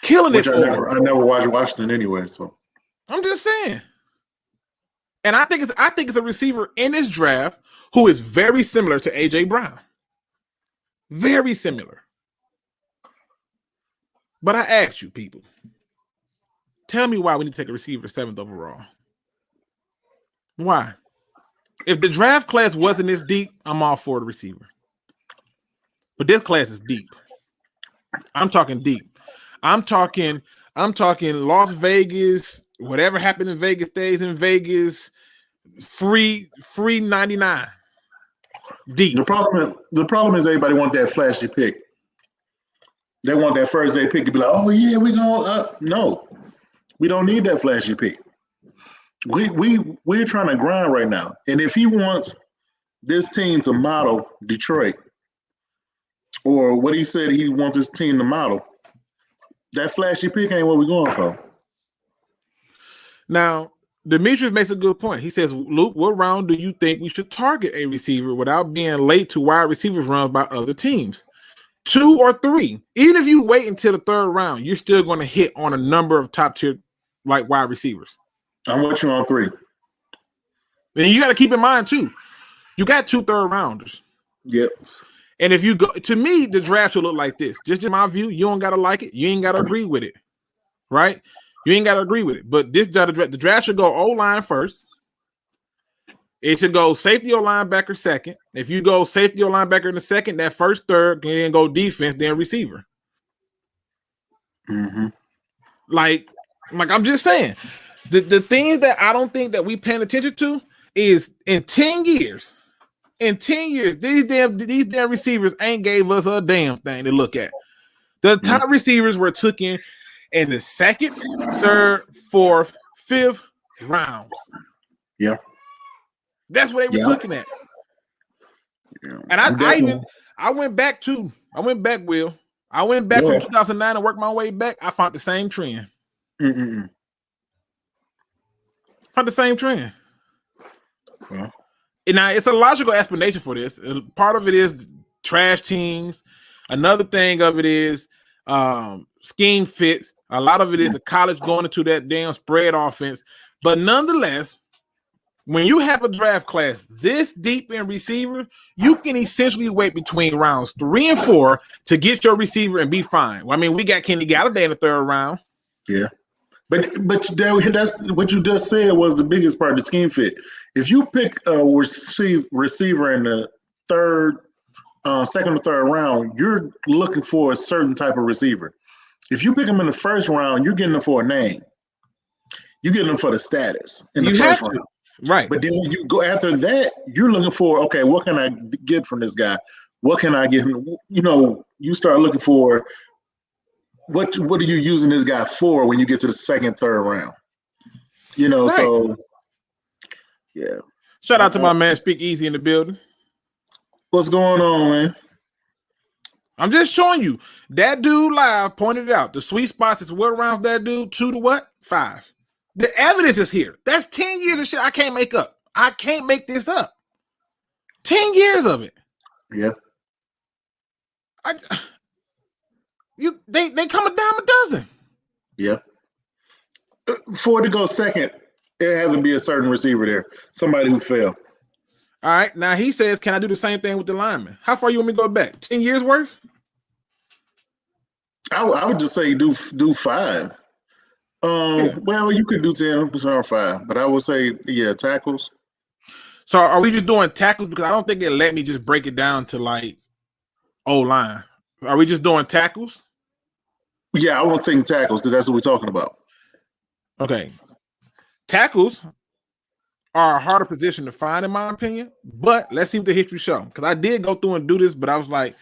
Killing it. I never watched Washington anyway, so I'm just saying. And I think it's a receiver in this draft who is very similar to AJ Brown. Very similar. But I asked you, people, tell me why we need to take a receiver 7th overall. Why? If the draft class wasn't this deep, I'm all for the receiver. But this class is deep. I'm talking deep. I'm talking Las Vegas. Whatever happened in Vegas stays in Vegas. Free 99. Deep. The problem is everybody want that flashy pick. They want that first day pick to be like, oh yeah, we're going no. We don't need that flashy pick. We're trying to grind right now. And if he wants this team to model Detroit, or what he said he wants his team to model, that flashy pick ain't what we're going for. Now, Demetrius makes a good point. He says, Luke, what round do you think we should target a receiver without being late to wide receivers runs by other teams? 2 or 3. Even if you wait until the 3rd round, you're still going to hit on a number of top tier like wide receivers. I'm with you on 3. And you got to keep in mind too, you got 2 3rd rounders. Yep. And if you go, to me, the draft should look like this. Just in my view, you don't got to like it. You ain't got to agree with it, right? You ain't got to agree with it. But the draft should go O-line first. It should go safety or linebacker second. If you go safety or linebacker in the second, that first third can then go defense, then receiver. Mm-hmm. Like I'm just saying, the things that I don't think that we paying attention to is in 10 years, these damn receivers ain't gave us a damn thing to look at. The top receivers were taken in the 2nd, 3rd, 4th, 5th rounds. Yeah. That's what they were looking at. Yeah. And I went back, Will. I went back from 2009 and worked my way back. I found the same trend. Mm-mm. Found the same trend. Well. And now it's a logical explanation for this. Part of it is trash teams. Another thing of it is scheme fits. A lot of it is the college going into that damn spread offense. But nonetheless, when you have a draft class this deep in receiver, you can essentially wait between rounds 3 and 4 to get your receiver and be fine. Well, I mean, we got Kenny Galladay in the 3rd round. Yeah. But that's what you just said was the biggest part of the scheme fit. If you pick a receiver in the 2nd or 3rd round, you're looking for a certain type of receiver. If you pick him in the 1st round, you're getting him for a name. You're getting him for the status in the 1st round. Right. But then when you go after that, you're looking for, okay, what can I get from this guy? What can I get him? You start looking for what are you using this guy for when you get to the 2nd, 3rd round? Right. So yeah. Shout out to my man SpeakEZ in the building. What's going on, man? I'm just showing you. That dude live pointed it out. The sweet spots is what rounds that dude? 2 to what? 5. The evidence is here. That's 10 years of shit I can't make up. I can't make this up. 10 years of it. Yeah. They come a dime a dozen. Yeah. For it to go 2nd, it has to be a certain receiver there. Somebody who fell. All right. Now he says, can I do the same thing with the lineman? How far you want me to go back? 10 years worth? I would just say do 5. Well, you could do 10 or 5, but I would say, tackles. So are we just doing tackles? Because I don't think it let me just break it down to like O-line. Are we just doing tackles? Yeah, I would think tackles because that's what we're talking about. Okay. Tackles are a harder position to find, in my opinion, but let's see what the history show. Because I did go through and do this, but I was like,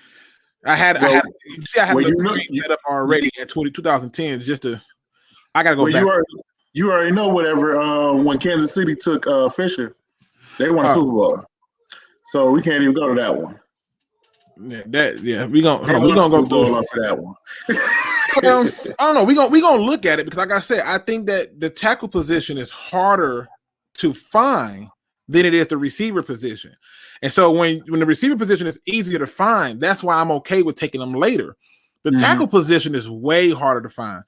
I had set up already at 2010 just to. I gotta go back. You already know whatever. When Kansas City took Fisher, they won a Super Bowl, so we can't even go to that one. We gonna go through for that one. I don't know. We gonna look at it because, like I said, I think that the tackle position is harder to find than it is the receiver position. And so when the receiver position is easier to find, that's why I'm okay with taking them later. The tackle position is way harder to find.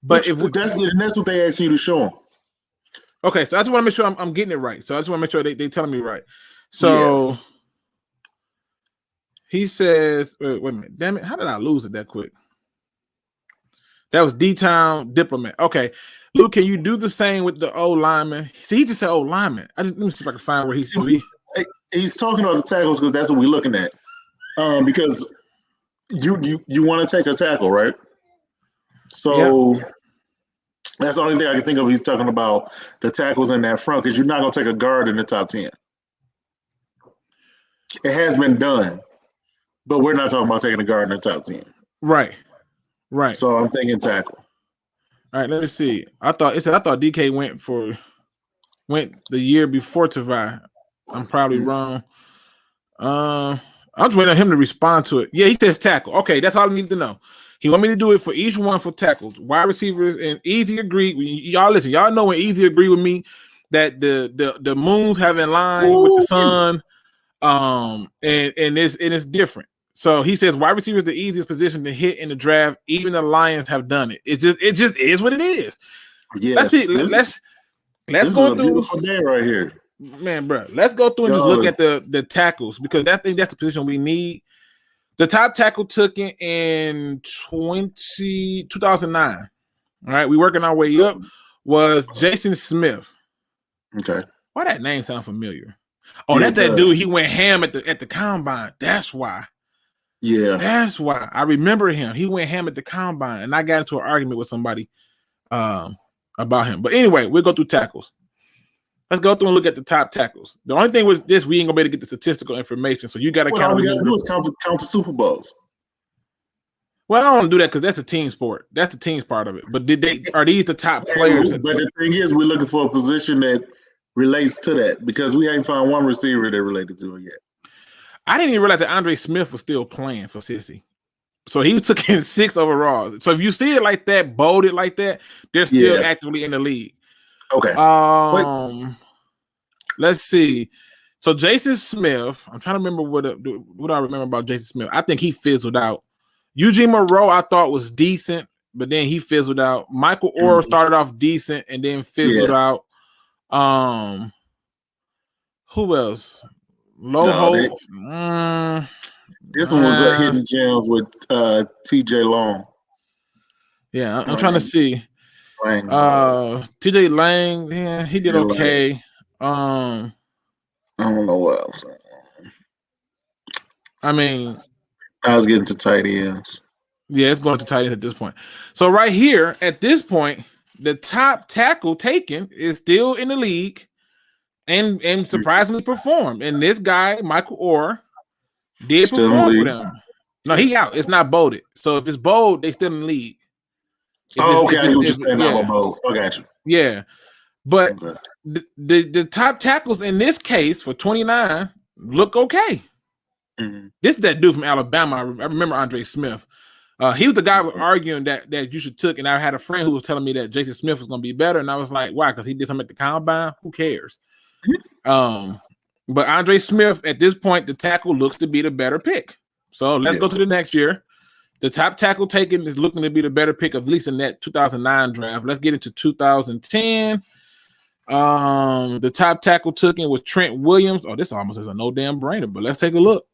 But that's what they ask you to show them. Okay, so I just want to make sure I'm getting it right. So I just want to make sure they telling me right. So he says, wait a minute, damn it, how did I lose it that quick? That was D-Town Diplomat. Okay, Luke, can you do the same with the old lineman? See, he just said old lineman. Let me see if I can find where he's. He's talking about the tackles because that's what we're looking at. Because you want to take a tackle, right? So that's the only thing I can think of. He's talking about the tackles in that front because you're not going to take a guard in the top 10. It has been done, but we're not talking about taking a guard in the top 10. Right. So I'm thinking tackle. All right, let me see. I thought DK went the year before Tavai. I'm probably wrong. I'm just waiting on him to respond to it. Yeah, he says tackle. Okay, that's all I need to know. He want me to do it for each one for tackles, wide receivers, and Easy agree. Y'all listen. Y'all know when Easy agree with me that the moons have in line with the sun, and it's different. So he says wide receiver is the easiest position to hit in the draft. Even the Lions have done it. It just is what it is. Yes, let's see. Let's go through. Beautiful day right here. Man, bro, let's go through and just look at the tackles because I think that's the position we need. The top tackle took it in 2009. All right, we working our way up. Was Jason Smith. Okay. Why that name sound familiar? Oh, that's that dude. He went ham at the combine. That's why. Yeah. That's why. I remember him. He went ham at the combine, and I got into an argument with somebody about him. But anyway, we'll go through tackles. Let's go through and look at the top tackles. The only thing with this, we ain't gonna be able to get the statistical information, so you got to count. All we got to do is count the Super Bowls. Well, I don't want to do that because that's a team sport. That's the team's part of it. But are these the top players? But the thing is, we're looking for a position that relates to that because we ain't found one receiver that related to it yet. I didn't even realize that Andre Smith was still playing for Sissy. So he took in 6 overall. So if you see it like that, bolded like that, they're still actively in the league. Okay. Let's see. So Jason Smith, I'm trying to remember what I remember about Jason Smith. I think he fizzled out. Eugene Moreau, I thought was decent, but then he fizzled out. Michael Orr started off decent and then fizzled out. Who else? Low Hope. This one was hidden gems with TJ Long. Yeah, I'm trying to see. TJ Lang, yeah, he did okay. I don't know what else. I mean, I was getting to tight ends. Yeah, it's going to tight ends at this point. So right here, at this point, the top tackle taken is still in the league and surprisingly performed. And this guy, Michael Orr, did perform for them. No, he out. It's not bolded. So if it's bold, they still in the league. Okay. I get what you're saying. Not bold. I got you. Yeah. But the top tackles in this case for 29 look okay. Mm-hmm. This is that dude from Alabama. I remember Andre Smith. He was the guy who was arguing that you should took, and I had a friend who was telling me that Jason Smith was going to be better, and I was like, why? Because he did something at the combine? Who cares? Mm-hmm. But Andre Smith, at this point, the tackle looks to be the better pick. So let's go to the next year. The top tackle taken is looking to be the better pick, at least in that 2009 draft. Let's get into 2010. The top tackle taken was Trent Williams. Oh, this almost is a no damn brainer, but let's take a look.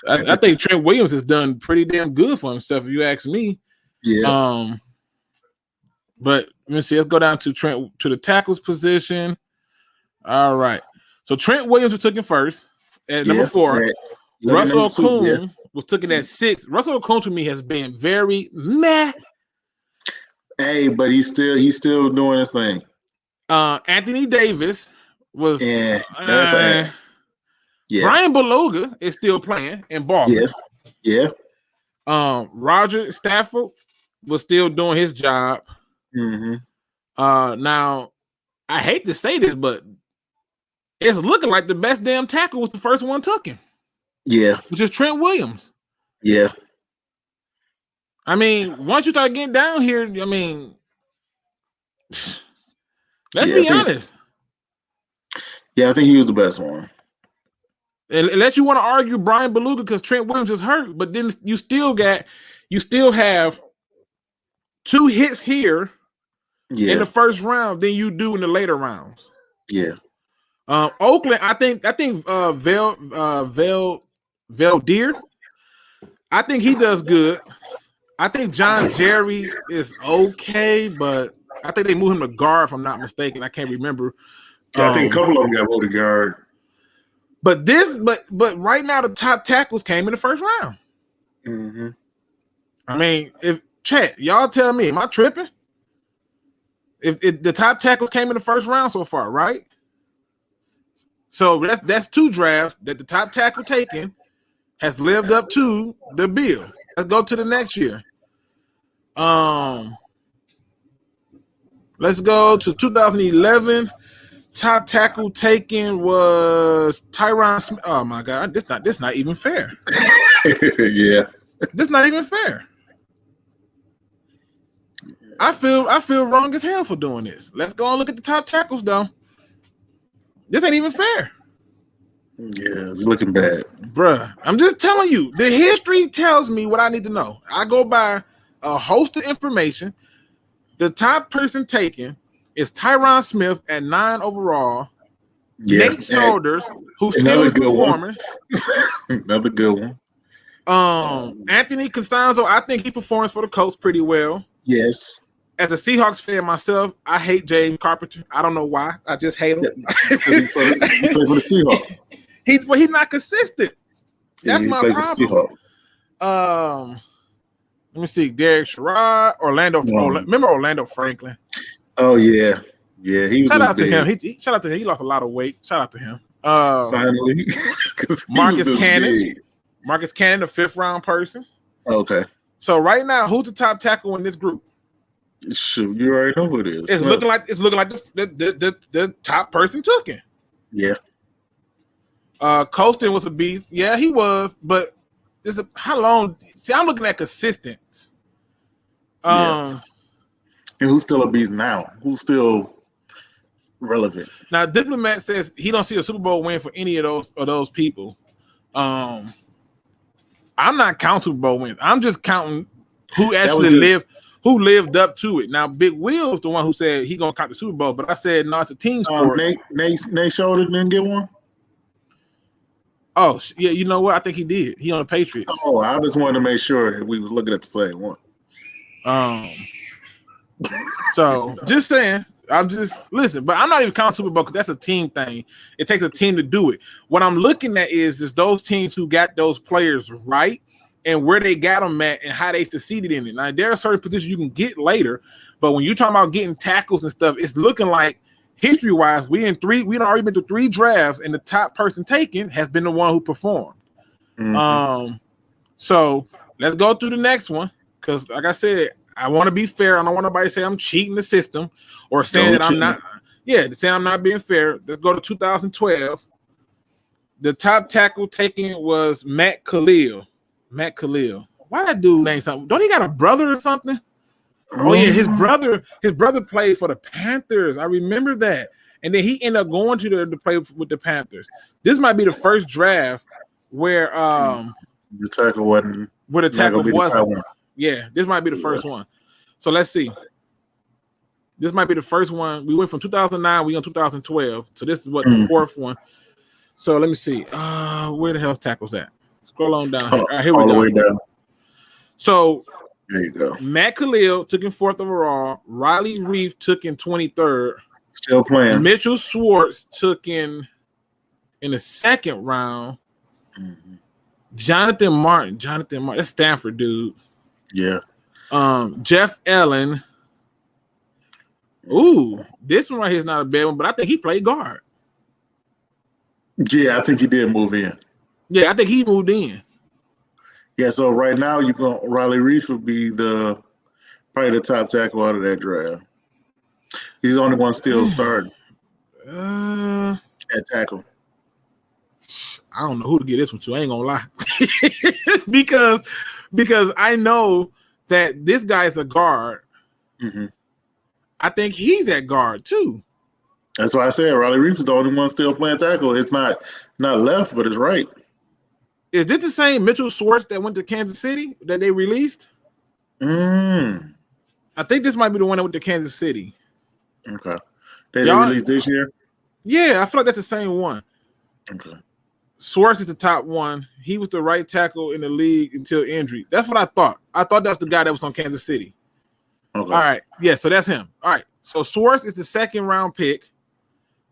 I think Trent Williams has done pretty damn good for himself, if you ask me. Yeah. But let me see. Let's go down to the tackles position. All right. So Trent Williams was taken first at number 4. Russell Okung was taken at 6. Russell Okung to me has been very meh. Hey, but he's still doing his thing. Anthony Davis was Brian Beluga is still playing in Baltimore. Yes. Yeah. Roger Stafford was still doing his job. Mm-hmm. Now I hate to say this, but it's looking like the best damn tackle was the first one taken. Yeah. Which is Trent Williams. Yeah. I mean, once you start getting down here, I mean, let's be honest. Yeah, I think he was the best one. Unless you want to argue Brian Beluga because Trent Williams is hurt, but then you still have 2 hits here in the first round than you do in the later rounds. Yeah. Oakland, I think Valdir, I think he does good. I think John Jerry is okay, but I think they moved him to guard, if I'm not mistaken. I can't remember. Yeah, I think a couple of them got voted guard. But right now the top tackles came in the first round. Mm-hmm. I mean, if chat, y'all tell me, am I tripping? If the top tackles came in the first round so far, right? So that's 2 drafts that the top tackle taken has lived up to the bill. Let's go to the next year. Let's go to 2011. Top tackle taken was Tyron Smith. Oh my God, this not even fair. Yeah, this not even fair. I feel wrong as hell for doing this. Let's go and look at the top tackles though. This ain't even fair. Yeah, it's looking bad, bruh. I'm just telling you, the history tells me what I need to know. I go by a host of information. The top person taken is Tyron Smith at 9 overall. Yeah. Nate Saunders, who still is performing. Another good one. Anthony Costanzo, I think he performs for the Colts pretty well. Yes. As a Seahawks fan myself, I hate James Carpenter. I don't know why. I just hate him. He played for the Seahawks. He's not consistent. That's my problem. Let me see. Derek Sherrod, remember Orlando Franklin? Oh yeah. Yeah, he was. Shout out to him. Shout out to him. He lost a lot of weight. Shout out to him. Finally. Marcus Cannon. Big. Marcus Cannon, a 5th round person. Okay. So right now, who's the top tackle in this group? Shoot, you already know who it is. It's looking like the top person took it. Yeah. Colston was a beast. Yeah, he was, but how long? See, I'm looking at consistent. And who's still a beast now? Who's still relevant? Now, Diplomat says he don't see a Super Bowl win for any of those people. I'm not counting Super Bowl wins. I'm just counting who actually lived up to it. Now, Big Will's the one who said he gonna count the Super Bowl, but I said no, it's a team sport. Nate Schroeder didn't get one. Oh yeah, you know what? I think he did. He on the Patriots. Oh, I just wanted to make sure that we was looking at the same one. So just saying, listen, but I'm not even counting Super Bowl because that's a team thing. It takes a team to do it. What I'm looking at is those teams who got those players right and where they got them at and how they succeeded in it. Now there are certain positions you can get later, but when you're talking about getting tackles and stuff, it's looking like history-wise, we done already been through 3 drafts, and the top person taken has been the one who performed. Mm-hmm. So let's go through the next one because, like I said, I want to be fair. I don't want nobody to say I'm cheating the system or saying I'm not. Yeah, saying I'm not being fair. Let's go to 2012. The top tackle taken was Matt Khalil. Why that dude name something? Don't he got a brother or something? Oh yeah, his brother played for the Panthers. I remember that. And then he ended up going to play with the Panthers. This might be the first draft where the tackle wasn't. Where the tackle wasn't. Yeah, this might be the first one. So let's see. This might be the first one. We went from 2009, we on 2012. So this is what the 4th one. So let me see. Where the hell's tackles at? Scroll on down here. All right, here we go. All the way down. So there you go. Matt Khalil took in 4th overall. Riley Reef took in 23rd. Still playing. Mitchell Schwartz took in the 2nd round. Mm-hmm. Jonathan Martin, that's Stanford dude. Yeah. Jeff Allen. Ooh, this one right here is not a bad one, but I think he played guard. Yeah, I think he did move in. Yeah, I think he moved in. Yeah, so right now Riley Reef would be probably the top tackle out of that draft. He's the only one still starting at tackle. I don't know who to get this one to. I ain't gonna lie, because I know that this guy's a guard. Mm-hmm. I think he's at guard too. That's why I said Riley Reef is the only one still playing tackle. It's not left, but it's right. Is this the same Mitchell Schwartz that went to Kansas City that they released? I think this might be the one that went to Kansas City. Okay. They Y'all, released this year? yeah, I feel like that's the same one. Okay. Schwartz is the top one. He was the right tackle in the league until injury. That's what I thought. I thought that was the guy that was on Kansas City. Okay. All right. Yeah, so that's him. All right. So Schwartz is the second round pick.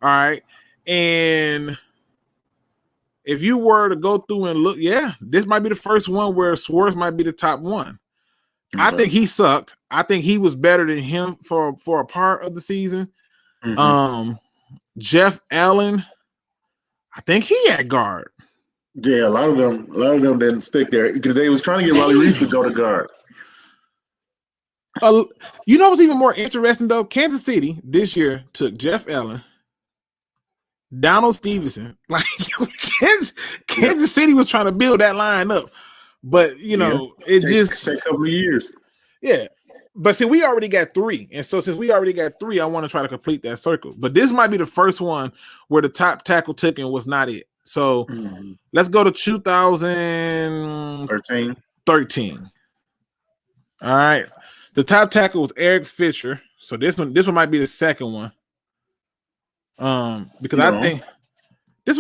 All right. And if you were to go through and look, yeah, this might be the first one where Schwartz might be the top one. Okay. I think he sucked. I think he was better than him for a part of the season. Mm-hmm. Jeff Allen, I think he had guard. Yeah, a lot of them didn't stick there because they was trying to get Wally Reed to go to guard. You know what's even more interesting though? Kansas City this year took Jeff Allen, Donald Stevenson. Like Kansas City was trying to build that line up, but it just take a couple of years. Yeah, but see, we already got 3, and so since we already got 3, I want to try to complete that circle. But this might be the first one where the top tackle taken was not it. So let's go to 2013. All right. The top tackle was Eric Fisher. So this one might be the second one. Because I think I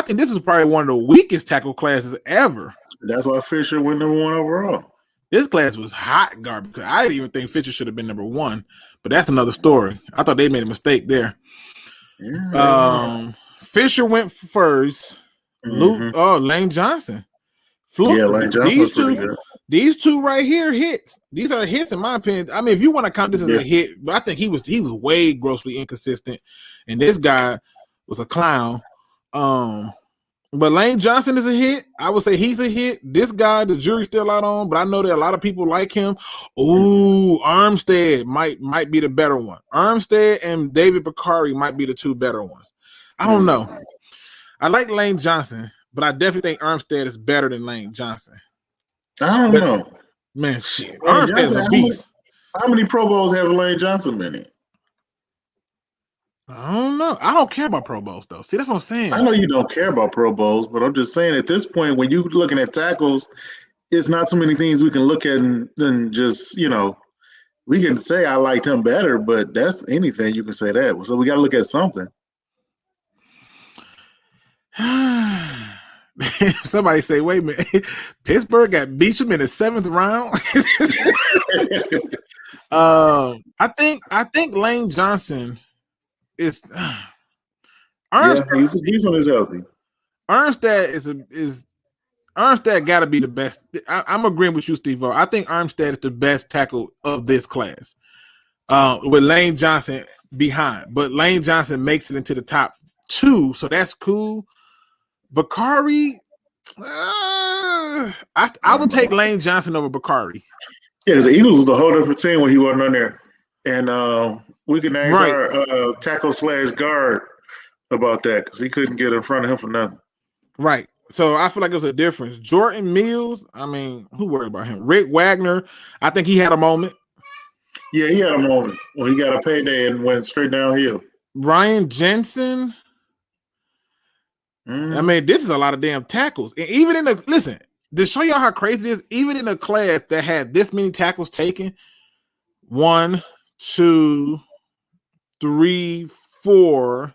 think this is probably one of the weakest tackle classes ever. That's why Fisher went number 1 overall. This class was hot garbage. I didn't even think Fisher should have been number 1, but that's another story. I thought they made a mistake there. Yeah. Fisher went first. Lane Johnson. Yeah, Lane Johnson was pretty good. These two right here hits. These are hits in my opinion. I mean, if you want to count this as a hit, but I think he was way grossly inconsistent, and this guy was a clown. But Lane Johnson is a hit. I would say he's a hit. This guy, the jury's still out on, but I know that a lot of people like him. Ooh, Armstead might be the better one. Armstead and David Bakari might be the 2 better ones. I don't know. I like Lane Johnson, but I definitely think Armstead is better than Lane Johnson. I don't know. Man, shit. Armstead's a beast. How many Pro Bowls have Lane Johnson been in? I don't know. I don't care about Pro Bowls, though. See, that's what I'm saying. I know you don't care about Pro Bowls, but I'm just saying at this point, when you're looking at tackles, it's not so many things we can look at and just, we can say I liked him better, but that's anything you can say that. So we got to look at something. Somebody say, wait a minute, Pittsburgh got Beecham in the 7th round. I think Lane Johnson is he's on his healthy. Armstead Armstead got to be the best. I'm agreeing with you, Steve-O. I think Armstead is the best tackle of this class, with Lane Johnson behind. But Lane Johnson makes it into the top 2, so that's cool. Bakari, I would take Lane Johnson over Bakari. Yeah, because the Eagles was a whole different team when he wasn't on there. And we can ask our tackle/guard about that because he couldn't get in front of him for nothing. Right. So I feel like there's a difference. Jordan Mills, I mean, who worried about him? Rick Wagner, I think he had a moment. Yeah, he had a moment when he got a payday and went straight downhill. Ryan Jensen. I mean, this is a lot of damn tackles. And even in listen, to show y'all how crazy it is, even in a class that had this many tackles taken, 1, 2, 3, 4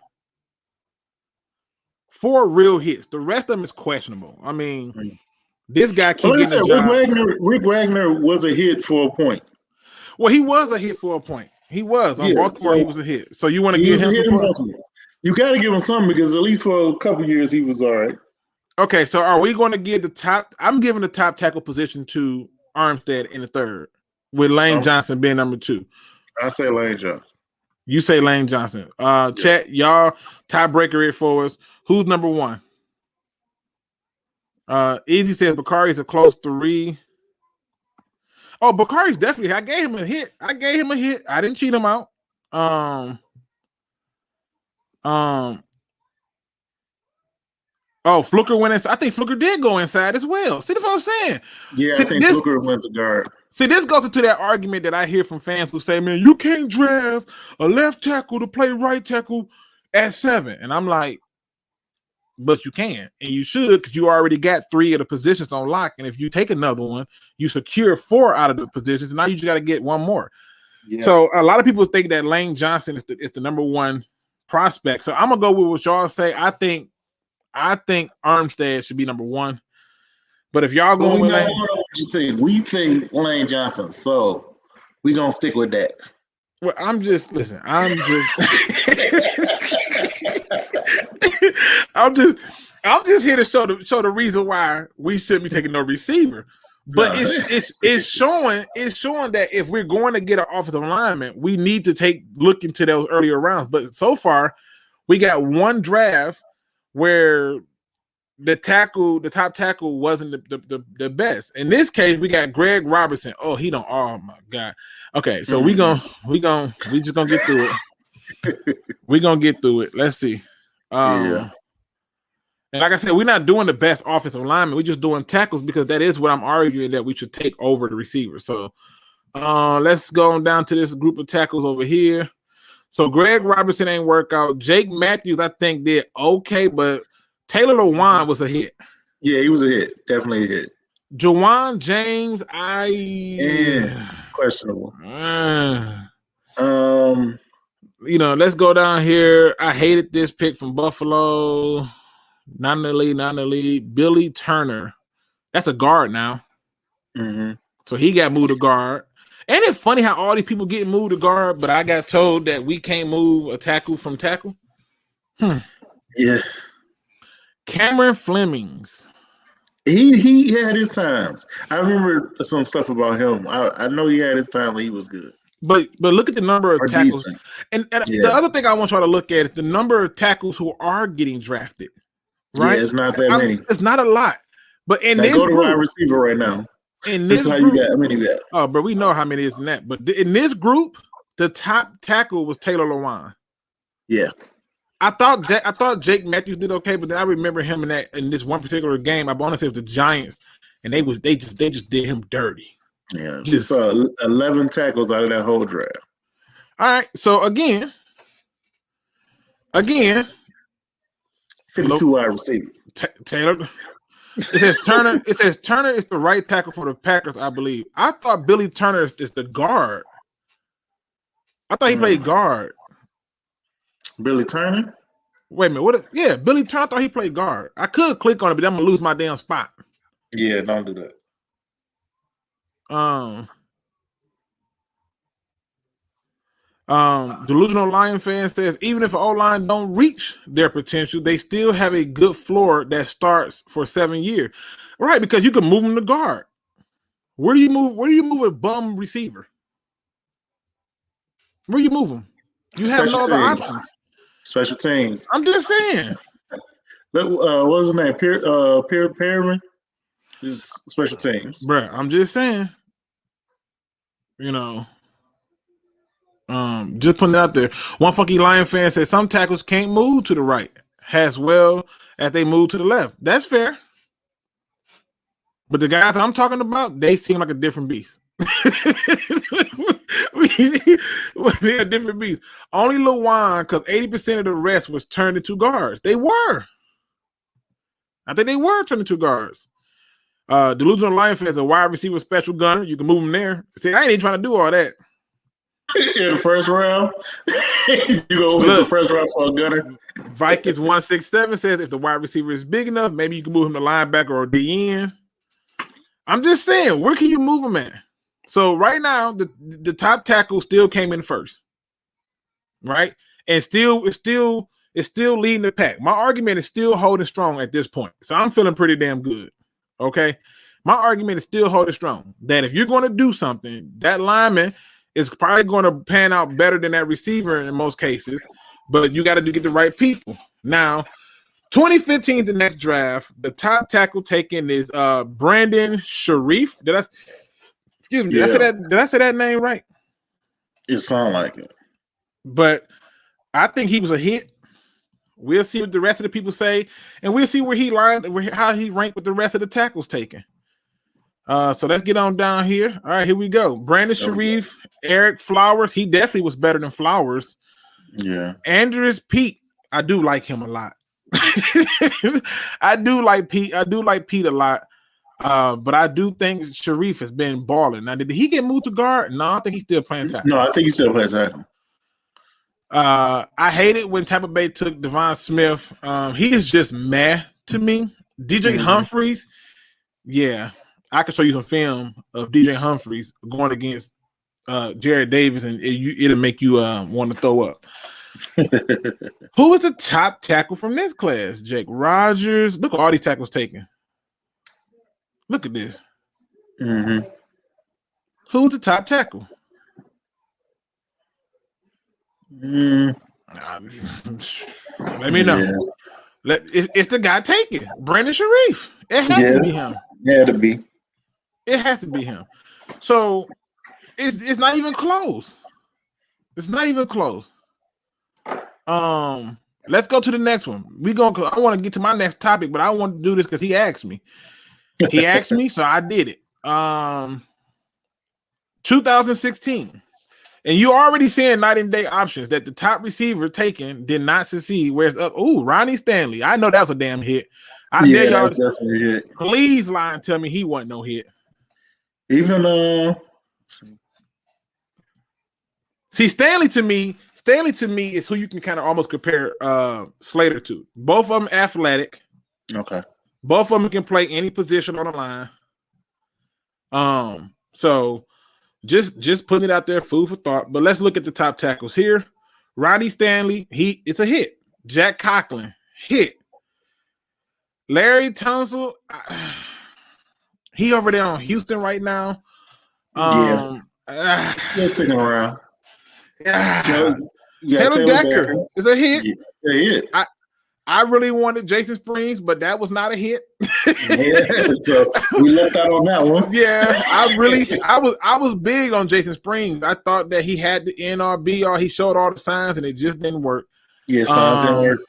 real hits. The rest of them is questionable. I mean, this guy can't get the job. Rick Wagner was a hit for a point. Well, he was a hit for a point. He was on Baltimore. He was a hit. So you want to give him some points? You got to give him something because at least for a couple years he was all right. Okay, so are we going to give the top? I'm giving the top tackle position to Armstead in the 3rd, with Lane Johnson being number 2. I say Lane Johnson. You say Lane Johnson. Chat, y'all tiebreaker it for us. Who's number 1? Easy says Bakari is a close 3. Oh, Bakari's definitely. I gave him a hit. I didn't cheat him out. Fluker went inside. I think Fluker did go inside as well. See what I'm saying? Yeah, I think Fluker went to guard. See, this goes into that argument that I hear from fans who say, man, you can't draft a left tackle to play right tackle at 7. And I'm like, but you can, and you should, because you already got 3 of the positions on lock. And if you take another one, you secure 4 out of the positions. And now you just got to get 1 more. Yeah. So a lot of people think that Lane Johnson is the number one prospect. So I'm gonna go with what y'all say. I think Armstead should be number one. But if y'all going with Lane, we think Lane Johnson, so we gonna stick with that. Well, I'm just I'm just here to show the reason why we shouldn't be taking no receiver. But it's showing that if we're going to get an offensive lineman, we need to look into those earlier rounds. But so far, we got one draft where the top tackle wasn't the best. In this case, we got Greg Robertson. Oh my God. Okay, so we just gonna get through it. We're gonna get through it. Let's see. And like I said, we're not doing the best offensive lineman. We're just doing tackles because that is what I'm arguing that we should take over the receiver. So let's go down to this group of tackles over here. So Greg Robertson ain't work out. Jake Matthews, I think, did okay, but Taylor Lewan was a hit. Yeah, he was a hit. Definitely a hit. Jawan James, questionable. Let's go down here. I hated this pick from Buffalo. Not in the league. Billy Turner. That's a guard now. Mm-hmm. So he got moved to guard. Ain't it funny how all these people get moved to guard, but I got told that we can't move a tackle from tackle? Yeah. Cameron Flemings. He had his times. I remember some stuff about him. I know he had his time when he was good. But look at the number of tackles. Decent. And the other thing I want y'all to look at is the number of tackles who are getting drafted. Right? Yeah, it's not that many. It's not a lot. But in this go to wide receiver right now. In this how group, you got. How many you got? Oh, but we know how many is in that. But in this group, the top tackle was Taylor Lewan. Yeah. I thought Jake Matthews did okay, but then I remember him in this one particular game. I want to say it was the Giants, and they just did him dirty. Yeah, just 11 tackles out of that whole draft. All right, so again, 52 wide receiver. Taylor. It says Turner. It says Turner is the right tackle for the Packers, I believe. I thought Billy Turner is the guard. I thought he played guard. Billy Turner? Wait a minute. Billy Turner. I thought he played guard. I could click on it, but I'm gonna lose my damn spot. Yeah, don't do that. Delusional Lion fan says even if O-line don't reach their potential, they still have a good floor that starts for 7 years. Right, because you can move them to guard. Where do you move a bum receiver? Where do you move them? You have no other options. Special teams. I'm just saying. What's his name? Perriman is special teams. Bruh, I'm just saying. Just putting it out there. One funky Lion fan said some tackles can't move to the right as well as they move to the left. That's fair. But the guys I'm talking about, they seem like a different beast. They're a different beast. Only Lewan, because 80% of the rest was turned into guards. They were. I think they were turned into guards. Delusional Lion fan is a wide receiver special gunner. You can move them there. See, I ain't even trying to do all that. In the first round, you go with the first round for a gunner. Vikings 167 says if the wide receiver is big enough, maybe you can move him to linebacker or DN. I'm just saying, where can you move him at? So right now, the top tackle still came in first, right? And it's still leading the pack. My argument is still holding strong at this point, so I'm feeling pretty damn good. Okay, my argument is still holding strong that if you're going to do something, that lineman is probably going to pan out better than that receiver in most cases, but you got to get the right people. Now, 2015, the next draft, the top tackle taken is Brandon Sharif. Did I say that name right? It sounds like it. But I think he was a hit. We'll see what the rest of the people say, and we'll see how he ranked with the rest of the tackles taken. So let's get on down here. All right, here we go. Brandon Sharif, Eric Flowers. He definitely was better than Flowers. Yeah. Andrews Pete. I do like him a lot. I do like Pete a lot. But I do think Sharif has been balling. Now, did he get moved to guard? No, I think he's still playing tackle. No, I think he still plays tackle. I hate it when Tampa Bay took Devon Smith. He is just meh to me. DJ Humphries, yeah, I can show you some film of DJ Humphries going against Jared Davis, and it'll make you want to throw up. Who is the top tackle from this class? Jake Rogers. Look at all these tackles taken. Look at this. Mm-hmm. Who's the top tackle? Let me know. Yeah. It's the guy taking Brandon Sharif. It has to be him. It has to be him. So it's not even close. It's not even close. Let's go to the next one. I want to get to my next topic, but I want to do this because he asked me. He asked me, so I did it. 2016. And you already seeing night and day options that the top receiver taken did not succeed. Whereas Ronnie Stanley. I know that's a damn hit. I dare y'all definitely a hit. Please lie and tell me he wasn't no hit. Even see, Stanley to me is who you can kind of almost compare Slater to. Both of them athletic. Okay. Both of them can play any position on the line. So just putting it out there, food for thought. But let's look at the top tackles here. Ronnie Stanley, it's a hit. Jack Conklin, hit. Larry Tunsil, he over there on Houston right now. Still sitting around. Taylor Decker is a hit. Yeah, hit. I really wanted Jason Springs, but that was not a hit. So we left out on that one. Yeah, I was big on Jason Springs. I thought that he had the NRB, he showed all the signs, and it just didn't work. Yeah, signs didn't work.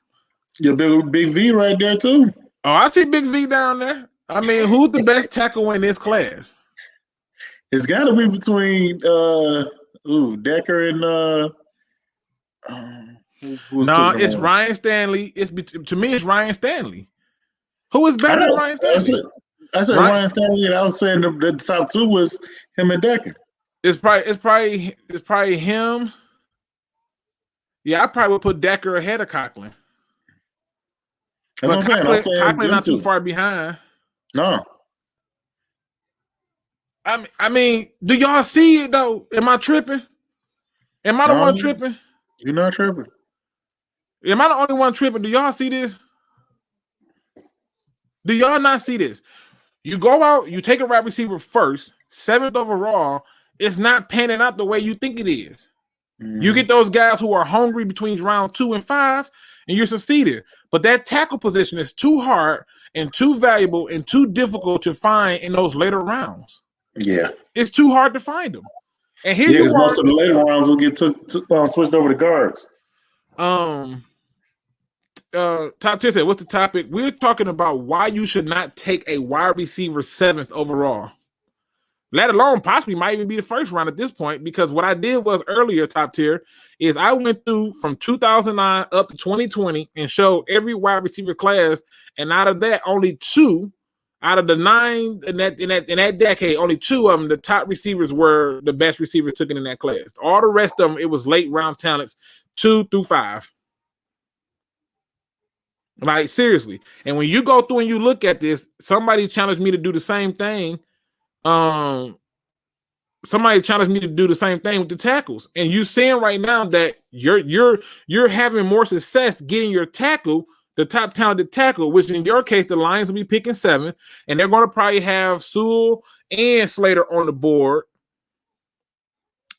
Your big V right there too. Oh, I see Big V down there. I mean, who's the best tackle in this class? It's got to be between Decker and it's Ryan Stanley. To me, it's Ryan Stanley. Who is better than Ryan Stanley? I said Ryan Stanley, and I was saying the top two was him and Decker. It's probably him. Yeah, I probably would put Decker ahead of Conklin. That's what I'm saying. Conklin not too far behind. No. I mean, do y'all see it though? Am I tripping? Am I the one tripping? You're not tripping. Am I the only one tripping? Do y'all see this? Do y'all not see this? You go out, you take a wide receiver first, 7th overall. It's not panning out the way you think it is. You get those guys who are hungry between round 2 and 5, and you're succeeding. But that tackle position is too hard and too valuable and too difficult to find in those later rounds. Yeah. It's too hard to find them. And here because most of the later rounds will get switched over to guards. Top 10 said, what's the topic? We're talking about why you should not take a wide receiver 7th overall. Let alone possibly might even be the first round at this point, because what I did was earlier, top tier, is I went through from 2009 up to 2020 and showed every wide receiver class, and out of that, only 2 out of the 9 in that decade, only 2 of them, the top receivers were the best receivers taken in that class. All the rest of them, it was late round talents, 2 through 5. Like, seriously. And when you go through and you look at this, somebody challenged me to do the same thing. Somebody challenged me to do the same thing with the tackles. And you seeing right now that you're having more success getting your tackle, the top talented tackle, which in your case, the Lions will be picking 7, and they're going to probably have Sewell and Slater on the board.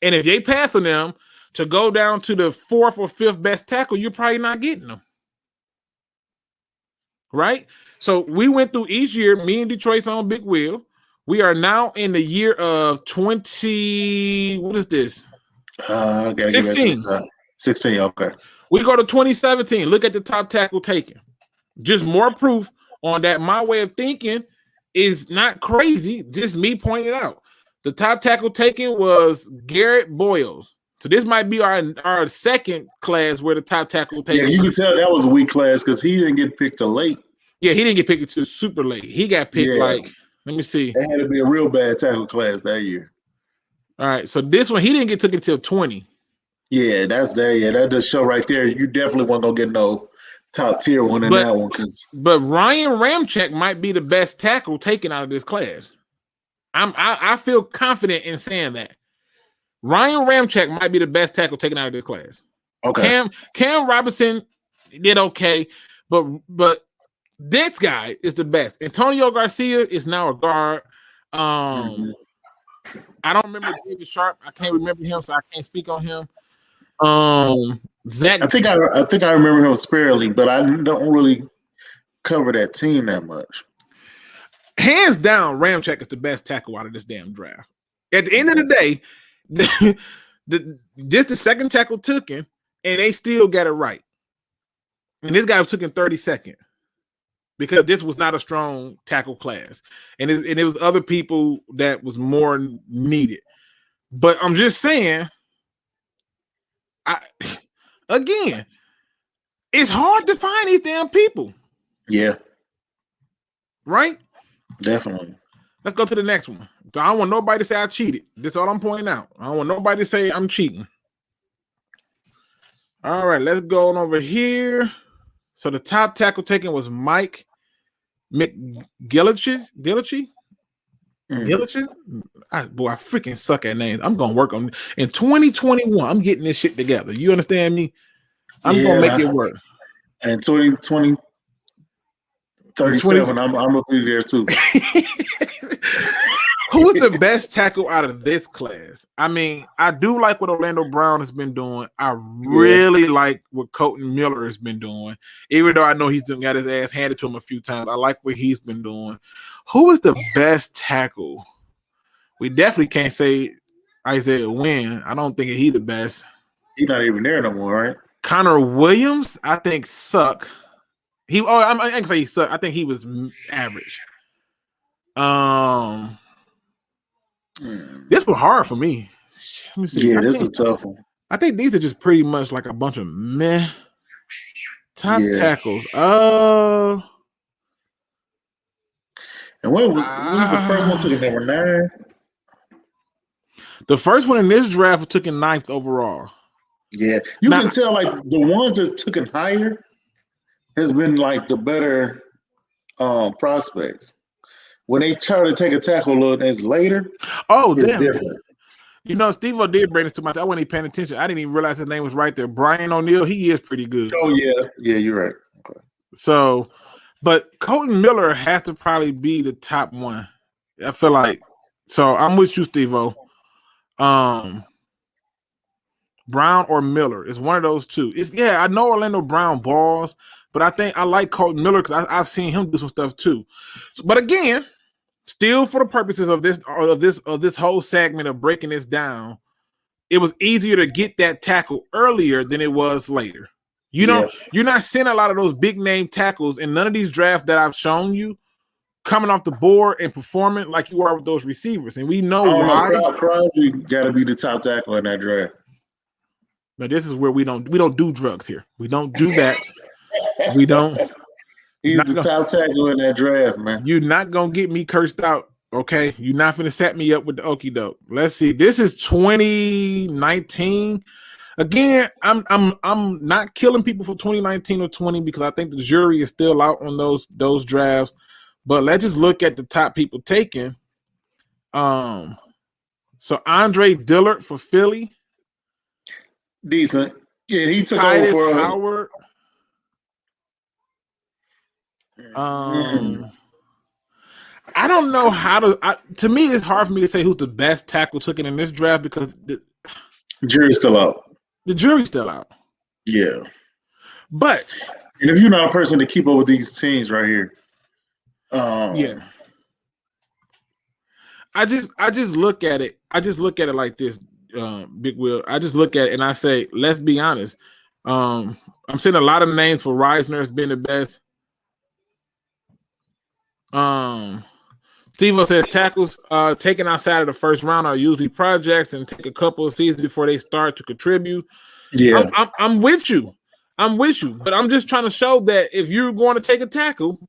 And if they pass on them to go down to the 4th or 5th best tackle, you're probably not getting them. Right? So we went through each year, me and Detroit's on Big Wheel. We are now in the year of 20, what is this? 16. 16, okay. We go to 2017. Look at the top tackle taken. Just more proof on that my way of thinking is not crazy, just me pointing it out. The top tackle taken was Garrett Boyles. So this might be our second class where the top tackle taken. Yeah, you can tell that was a weak class because he didn't get picked till late. Yeah, he didn't get picked until super late. He got picked Let me see. That had to be a real bad tackle class that year. All right, so this one he didn't get took until 20. Yeah, that's that. Yeah, that does show right there. You definitely weren't gonna get no top tier one in that one But Ryan Ramczyk might be the best tackle taken out of this class. I feel confident in saying that. Ryan Ramczyk might be the best tackle taken out of this class. Okay. Cam Robinson did okay, but this guy is the best. Antonio Garcia is now a guard. I don't remember David Sharp. I can't remember him, so I can't speak on him. Zach. I think I remember him sparingly, but I don't really cover that team that much. Hands down, Ramczyk is the best tackle out of this damn draft. At the end of the day, just the second tackle took him, and they still got it right. And this guy was took in 32nd because this was not a strong tackle class, and it was other people that was more needed. But I'm just saying, again, it's hard to find these damn people. Yeah, right. Definitely. Let's go to the next one. So I don't want nobody to say I cheated. That's all I'm pointing out. I don't want nobody to say I'm cheating. All right, let's go on over here. So the top tackle taken was Mike McGillichy. Boy, I freaking suck at names. I'm gonna work on it. In 2021. I'm getting this shit together. You understand me? I'm gonna make it work. And 2020. 37, I'm gonna be there too. Who's the best tackle out of this class? I mean, I do like what Orlando Brown has been doing. I really like what Colton Miller has been doing, even though I know he's got his ass handed to him a few times. I like what he's been doing. Who is the best tackle? We definitely can't say Isaiah Wynn. I don't think he's the best. He's not even there no more, right? Connor Williams, I think, suck. I can say he sucked. I think he was average. This was hard for me. Let me see. Yeah, this is a tough one. I think these are just pretty much like a bunch of meh top tackles. And when was the first one taken number 9? The first one in this draft took in 9th overall. Yeah, you can tell like the ones that took in higher has been like the better prospects. When they try to take a tackle a little days later, it's different. You know, Steve-O did bring this to my I wasn't even paying attention. I didn't even realize his name was right there. Brian O'Neill, he is pretty good. Oh, yeah. Yeah, you're right. Okay. So, but Colton Miller has to probably be the top one. I feel like. So I'm with you, Steve-O. Brown or Miller. It's one of those two. I know Orlando Brown balls, but I think I like Colton Miller because I've seen him do some stuff too. But again, still for the purposes of this whole segment of breaking this down, it was easier to get that tackle earlier than it was later. You're not seeing a lot of those big name tackles in none of these drafts that I've shown you coming off the board and performing like you are with those receivers. And we know why. Crosby got to be the top tackle in that draft. But this is where we don't do drugs here. We don't do that. We don't. He's the top tackle in that draft, man. You're not gonna get me cursed out, okay? You're not gonna set me up with the okie doke. Let's see. This is 2019. Again, I'm not killing people for 2019 or 20 because I think the jury is still out on those drafts. But let's just look at the top people taken. So Andre Dillard for Philly. Decent. Yeah, he took Titus over for Howard. I don't know how to me, it's hard for me to say who's the best tackle taken in this draft because the jury's still out. The jury's still out. Yeah. But and if you're not a person to keep up with these teams right here. I just look at it. I just look at it like this, Big Will. I just look at it and I say, let's be honest. I'm seeing a lot of names for Reisner as being the best. Steve-O says tackles taken outside of the first round are usually projects and take a couple of seasons before they start to contribute. Yeah, I'm with you. But I'm just trying to show that if you're going to take a tackle,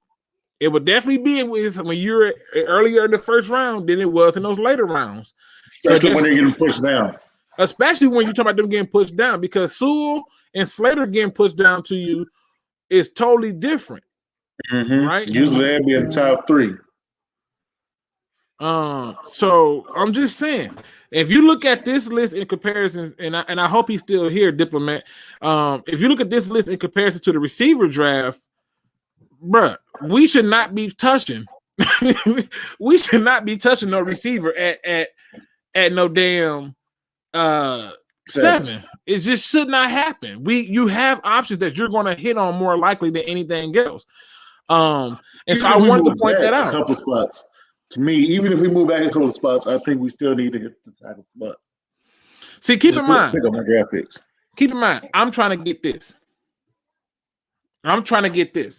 It would definitely be when you're earlier in the first round than it was in those later rounds. Especially when they're getting pushed down. Especially when you talk about them getting pushed down, because Sewell and Slater getting pushed down to you is totally different. Right? Usually they'd be in the top 3. So I'm just saying, if you look at this list in comparison, and I hope he's still here, Diplomat. If you look at this list in comparison to the receiver draft, bruh, we should not be touching. We should not be touching no receiver at no damn 7. It just should not happen. You have options that you're going to hit on more likely than anything else. And so I wanted to point that out. A couple spots. To me, even if we move back a couple of spots, I think we still need to hit the tackle spot. See, keep in mind. Pick up my draft picks. Keep in mind, I'm trying to get this.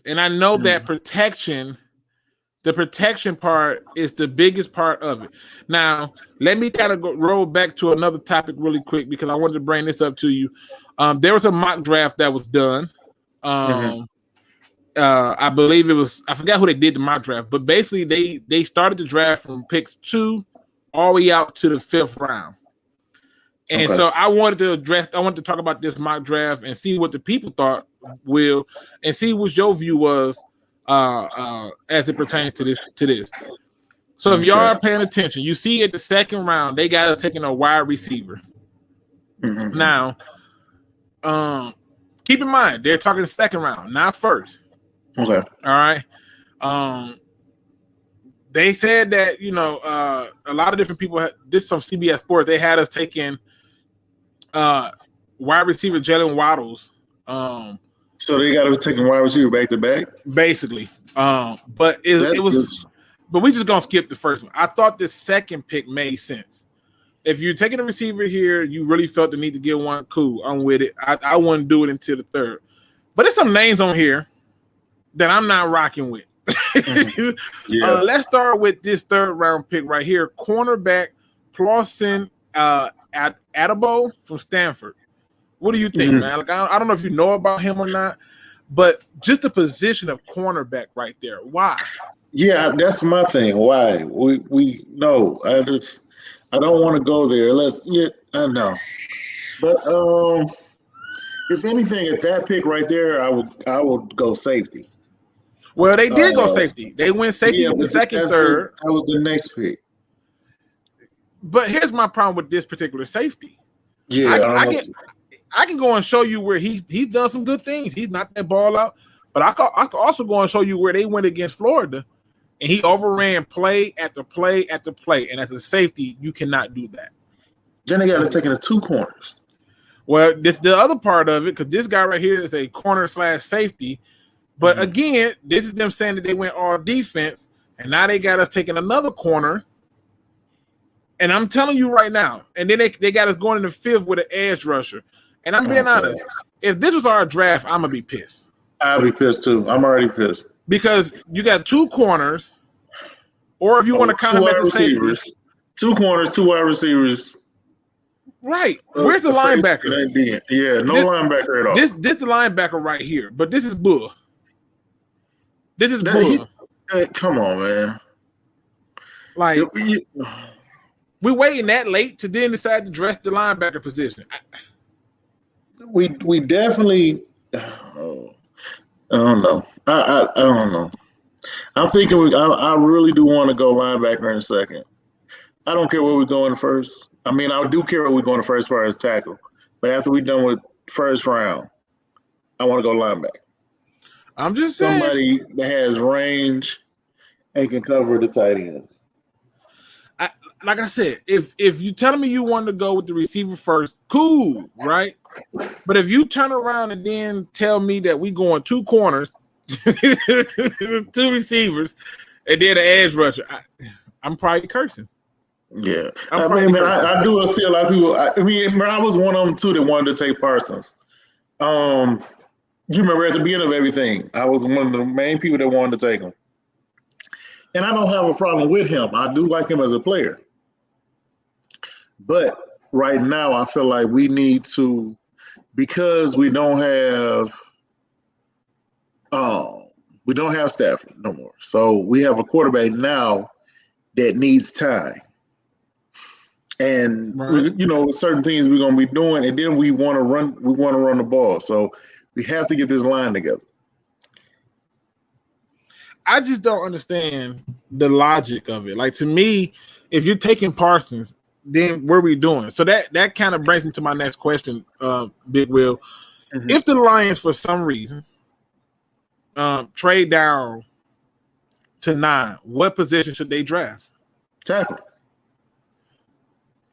And I know that the protection part is the biggest part of it. Now, let me kind of roll back to another topic really quick, because I wanted to bring this up to you. There was a mock draft that was done. I believe it was, I forgot who they did the mock draft, but basically they started the draft from picks 2 all the way out to the 5th round. And so I wanted to talk about this mock draft and see what the people thought, Will, and see what your view was as it pertains to this. So if y'all are paying attention, you see at the 2nd round, they got us taking a wide receiver. Now, keep in mind, they're talking the 2nd round, not 1st. Okay. All right. They said that, a lot of different people this from CBS Sports, they had us taking wide receiver Jalen Waddles. So they got us taking wide receiver back to back? Basically. But we just gonna skip the first one. I thought this 2nd pick made sense. If you're taking a receiver here, you really felt the need to get one, cool. I'm with it. I wouldn't do it until the 3rd. But there's some names on here that I'm not rocking with. Let's start with this 3rd round pick right here. Cornerback Plauson Adebo from Stanford. What do you think, man? Like, I don't know if you know about him or not, but just the position of cornerback right there. Why? Yeah, that's my thing. Why? We know. I don't want to go there. I know. But if anything, at that pick right there, I would go safety. Well, they did go safety. They went safety with the 2nd, 3rd. That was the next pick. But here's my problem with this particular safety. Yeah, I can go and show you where he's done some good things. He's not that ball out. But I can also go and show you where they went against Florida, and he overran play after play after play. And as a safety, you cannot do that. Then they got us taking us 2 corners. Well, this the other part of it, because this guy right here is a corner/safety. But again, this is them saying that they went all defense, and now they got us taking another corner. And I'm telling you right now, and then they got us going in the 5th with an edge rusher. And I'm being honest, if this was our draft, I'm going to be pissed. I'll be pissed too. I'm already pissed. Because you got 2 corners, or if you want to count them as a safety. 2 corners, 2 wide receivers. Right. Where's the linebacker? Yeah, no linebacker at all. This the linebacker right here, but this is bull. This is bull. Come on, man. Like, we waiting that late to then decide to dress the linebacker position. We definitely. I don't know. I don't know. I'm thinking I really do want to go linebacker in a 2nd. I don't care where we go in the 1st. I mean, I do care where we go in the 1st as far as tackle. But after we're done with 1st round, I want to go linebacker. I'm just saying. Somebody that has range and can cover the tight ends. Like I said, if you telling me you want to go with the receiver first, cool, right? But if you turn around and then tell me that we going 2 corners, 2 receivers, and then an edge rusher, I'm probably cursing. Yeah, I do see a lot of people. I was one of them too that wanted to take Parsons. You remember at the beginning of everything, I was one of the main people that wanted to take him. And I don't have a problem with him. I do like him as a player. But right now, I feel like we need to, because we don't have We don't have Stafford no more. So we have a quarterback now that needs time. And Right. certain things we're gonna be doing, and then we want to run the ball. So we have to get this line together. I just don't understand the logic of it. Like, to me, if you're taking Parsons, then what are we doing? So that kind of brings me to my next question, Big Will. Mm-hmm. If the Lions, for some reason, trade down to 9, what position should they draft? Tackle.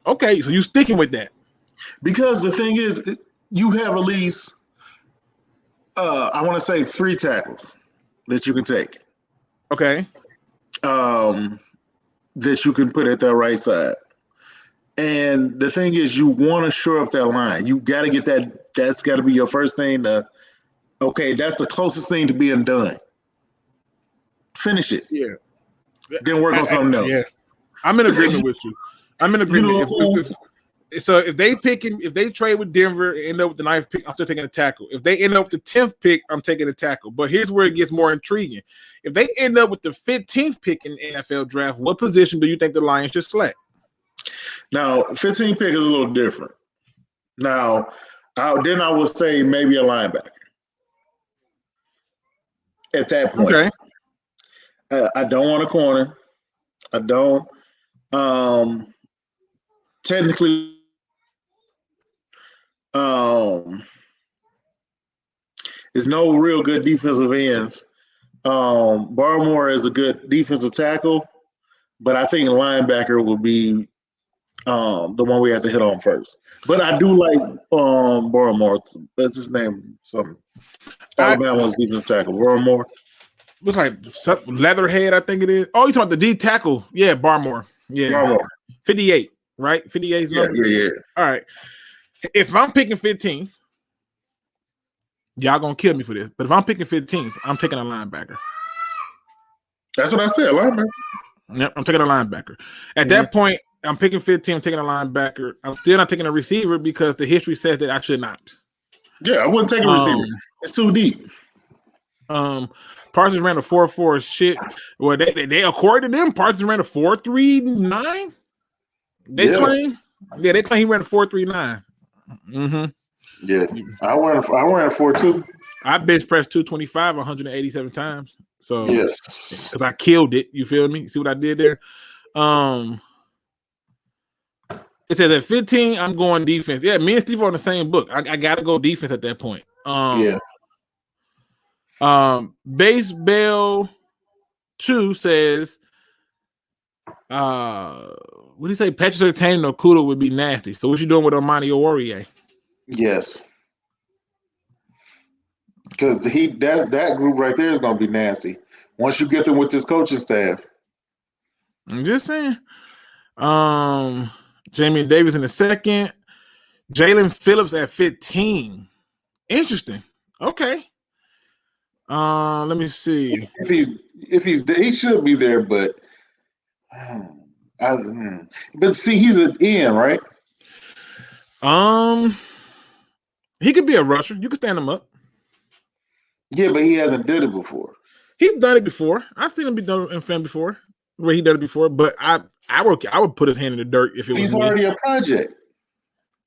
Okay, so you sticking with that? Because the thing is, you have at least, I want to say 3 tackles that you can take. Okay. That you can put at that right side. And the thing is, you want to shore up that line. You got to get that. That's got to be your first thing. That's the closest thing to being done. Finish it. Yeah. Then work on something else. Yeah. I'm in agreement with you. I'm in agreement. So if they trade with Denver and end up with the 9th pick, I'm still taking a tackle. If they end up with the 10th pick, I'm taking a tackle. But here's where it gets more intriguing. If they end up with the 15th pick in the NFL draft, what position do you think the Lions should select? Now, 15th pick is a little different. Now, I would say maybe a linebacker at that point. Okay. I don't want a corner. I don't. Technically, there's no real good defensive ends. Barmore is a good defensive tackle, but I think linebacker will be the one we have to hit on first. But I do like Barmore. That's his name. Something. Alabama's defensive tackle. Barmore. Looks like Leatherhead, I think it is. Oh, you talking about the D tackle? Yeah, Barmore. Yeah, Barmore. 58, right? 58. Yeah. All right. If I'm picking 15th, y'all gonna kill me for this. But if I'm picking 15th, I'm taking a linebacker. That's what I said, linebacker. Yep, I'm taking a linebacker. At that point, I'm picking 15. I'm taking a linebacker. I'm still not taking a receiver because the history says that I should not. Yeah, I wouldn't take a receiver. It's too deep. Parsons ran a 4.4 shit. Well, they according to them, Parsons ran a 4.39. They claim he ran a 4.39. Mm-hmm. Yeah, I ran a 4.2. I bench pressed 225 187 times. So yes, because I killed it. You feel me? See what I did there? It says at 15, I'm going defense. Yeah, me and Steve are on the same book. I gotta go defense at that point. Base Bell 2 says, what do you say? Patrick Surtain or Kudo would be nasty. So what you doing with Amani Oruwariye? Yes, because that group right there is gonna be nasty once you get them with this coaching staff. I'm just saying. Jamie Davis in the second. Jalen Phillips at 15. Interesting. Okay. Let me see. He should be there, but see, he's an end, right? He could be a rusher. You could stand him up. Yeah, but he hasn't done it before. He's done it before. I've seen him be done in film before, where he done it before. But I would put his hand in the dirt if it was. He's already a project.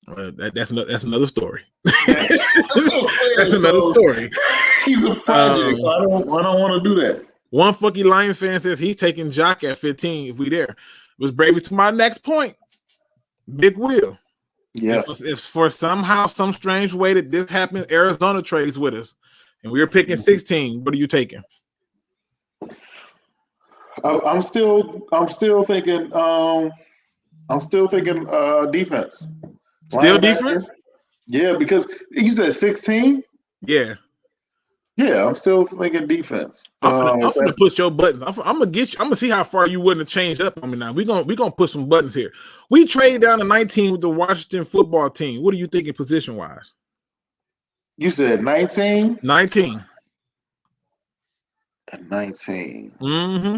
That's another story. That's another story. He's a project, so I don't want to do that. One fucking Lion fan says he's taking Jock at 15 if we there. Was brave to my next point. Big Will. Yeah. If for somehow, some strange way that this happens, Arizona trades with us, and we were picking 16, what are you taking? I'm still thinking defense. Still defense? Yeah, because you said 16? Yeah. Yeah, I'm still thinking defense. I'm gonna push your buttons. I'm gonna get you. I'm gonna see how far you wouldn't have changed up on me now. We're gonna put some buttons here. We trade down to 19 with the Washington football team. What are you thinking position wise? You said 19? 19. 19. Mm-hmm.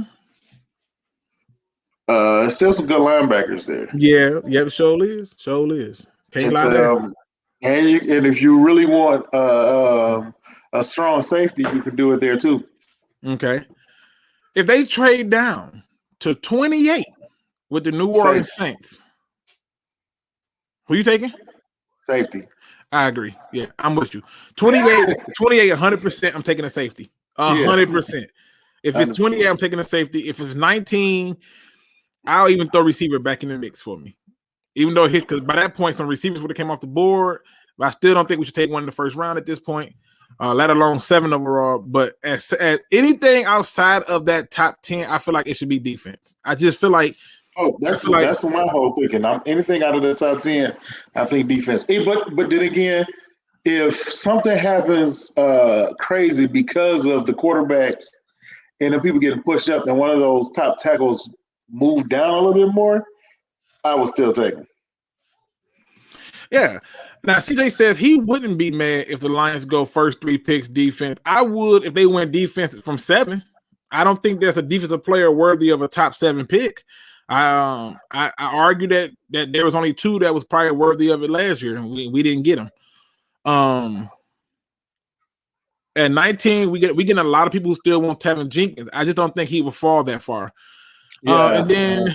Still some good linebackers there. Yeah, sure is. Can't lie there. And if you really want a strong safety, you can do it there too. Okay. If they trade down to 28 with the New Orleans Saints, who you taking? Safety. I agree. Yeah, I'm with you. 28, 100%, I'm taking a safety. 100%. If it's 28, I'm taking a safety. If it's 19, I'll even throw receiver back in the mix for me. Even though because by that point, some receivers would have came off the board. But I still don't think we should take one in the first round at this point, let alone 7 overall. But at anything outside of that top 10, I feel like it should be defense. I just feel like that's my whole thinking. Anything out of the top 10, I think defense. But then again, if something happens crazy because of the quarterbacks and then people getting pushed up and one of those top tackles move down a little bit more, I would still take him. Yeah. Now, CJ says he wouldn't be mad if the Lions go first 3 picks defense. I would if they went defense from 7. I don't think there's a defensive player worthy of a top 7 pick. I argue that there was only 2 that was probably worthy of it last year, and we didn't get them. At 19, we getting a lot of people who still want Tevin Jenkins. I just don't think he will fall that far. And then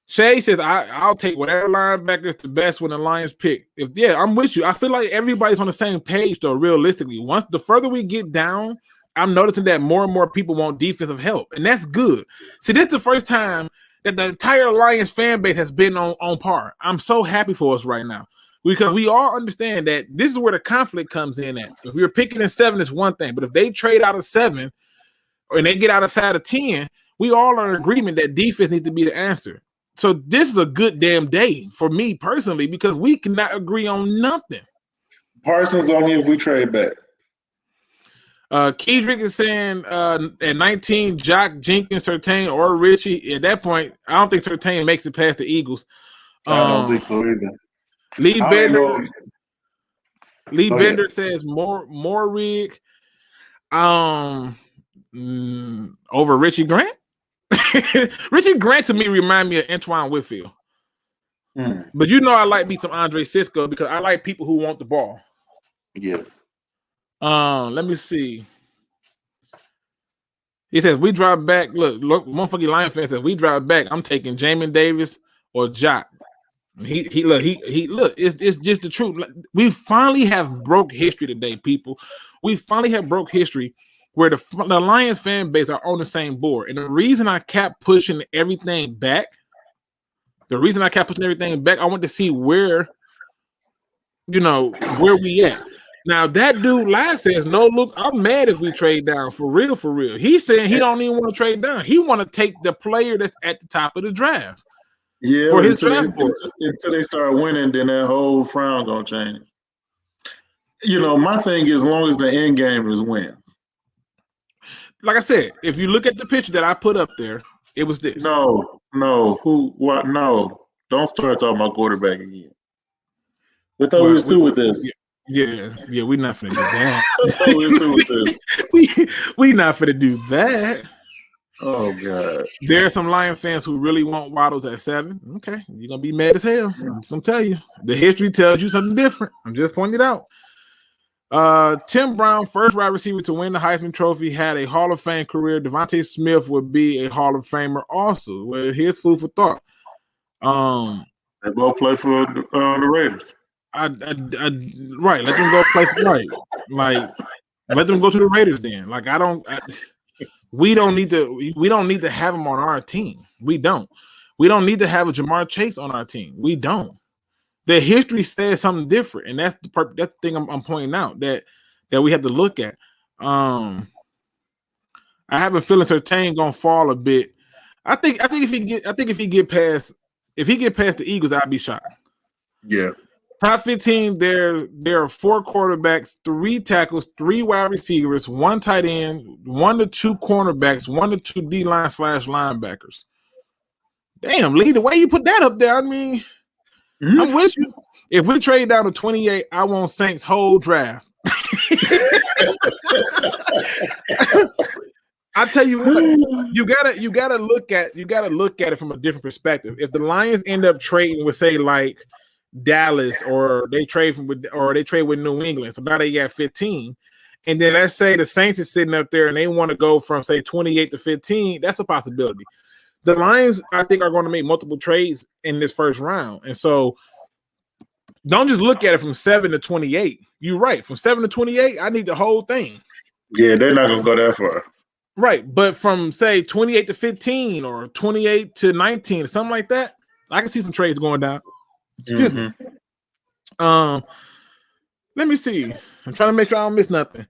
Shay says, I'll take whatever linebacker is the best when the Lions pick. I'm with you. I feel like everybody's on the same page, though, realistically. Once the further we get down, I'm noticing that more and more people want defensive help, and that's good. See, this is the first time that the entire Lions fan base has been on par. I'm so happy for us right now because we all understand that this is where the conflict comes in at. If you're picking in 7, it's one thing, but if they trade out of 7 and they get outside of 10, we all are in agreement that defense needs to be the answer. So this is a good damn day for me personally because we cannot agree on nothing. Parsons only if we trade back. Kedrick is saying at 19, Jock, Jenkins, Surtain, or Richie. At that point, I don't think Surtain makes it past the Eagles. I don't think so either. Lee Bender says more Rig over Richie Grant. Richie Grant to me remind me of Antoine Whitfield. But you know I like me some Andre Cisco because I like people who want the ball. Yeah. Let me see. He says we drive back. Look, motherfucking Lion fan says we drive back. I'm taking Jamin Davis or Jock. He look. It's just the truth. We finally have broke history today, people. We finally have broke history where the Lions fan base are on the same board. And the reason I kept pushing everything back, I want to see where we at. Now, that dude last says, no, look, I'm mad if we trade down. For real. He's saying he don't even want to trade down. He want to take the player that's at the top of the draft. Yeah, for his draft board. Until they start winning, then that whole frown going to change. My thing is, as long as the end game is wins. Like I said, if you look at the picture that I put up there, it was this. No. What? No. Don't start talking about quarterback again. We thought we was through with this. Yeah, we're not finna do that. We're through with this. we not finna do that. Oh God. There are some Lion fans who really want Waddles at 7. Okay, you're gonna be mad as hell. I'm just gonna tell you. The history tells you something different. I'm just pointing it out. Tim Brown, first wide receiver to win the Heisman Trophy, had a Hall of Fame career. Devontae Smith would be a Hall of Famer also. Well, here's food for thought. They both play for the Raiders. Right. Let them go play for let them go to the Raiders then. We don't need to have them on our team. We don't need to have a Jamar Chase on our team. We don't. The history says something different, and that's the thing I'm pointing out that we have to look at. I have a feeling Surtain gonna fall a bit. I think if he get past the Eagles, I'd be shocked. Yeah. Top 15, there are 4 quarterbacks, 3 tackles, 3 wide receivers, 1 tight end, 1 to 2 cornerbacks, 1 to 2 D-line / linebackers. Damn, Lee, the way you put that up there, I mean, I'm with you. If we trade down to 28, I want Saints whole draft. I tell you what, you gotta look at it from a different perspective. If the Lions end up trading with, say, like Dallas, or they trade with New England, so now they got 15, and then let's say the Saints is sitting up there and they want to go from say 28 to 15, that's a possibility. The Lions, I think, are going to make multiple trades in this first round, and so don't just look at it from 7 to 28. You're right. From 7 to 28, I need the whole thing. Yeah, they're not going to go that far. Right, but from say 28 to 15 or 28 to 19 or something like that, I can see some trades going down. Excuse me. Let me see. I'm trying to make sure I don't miss nothing.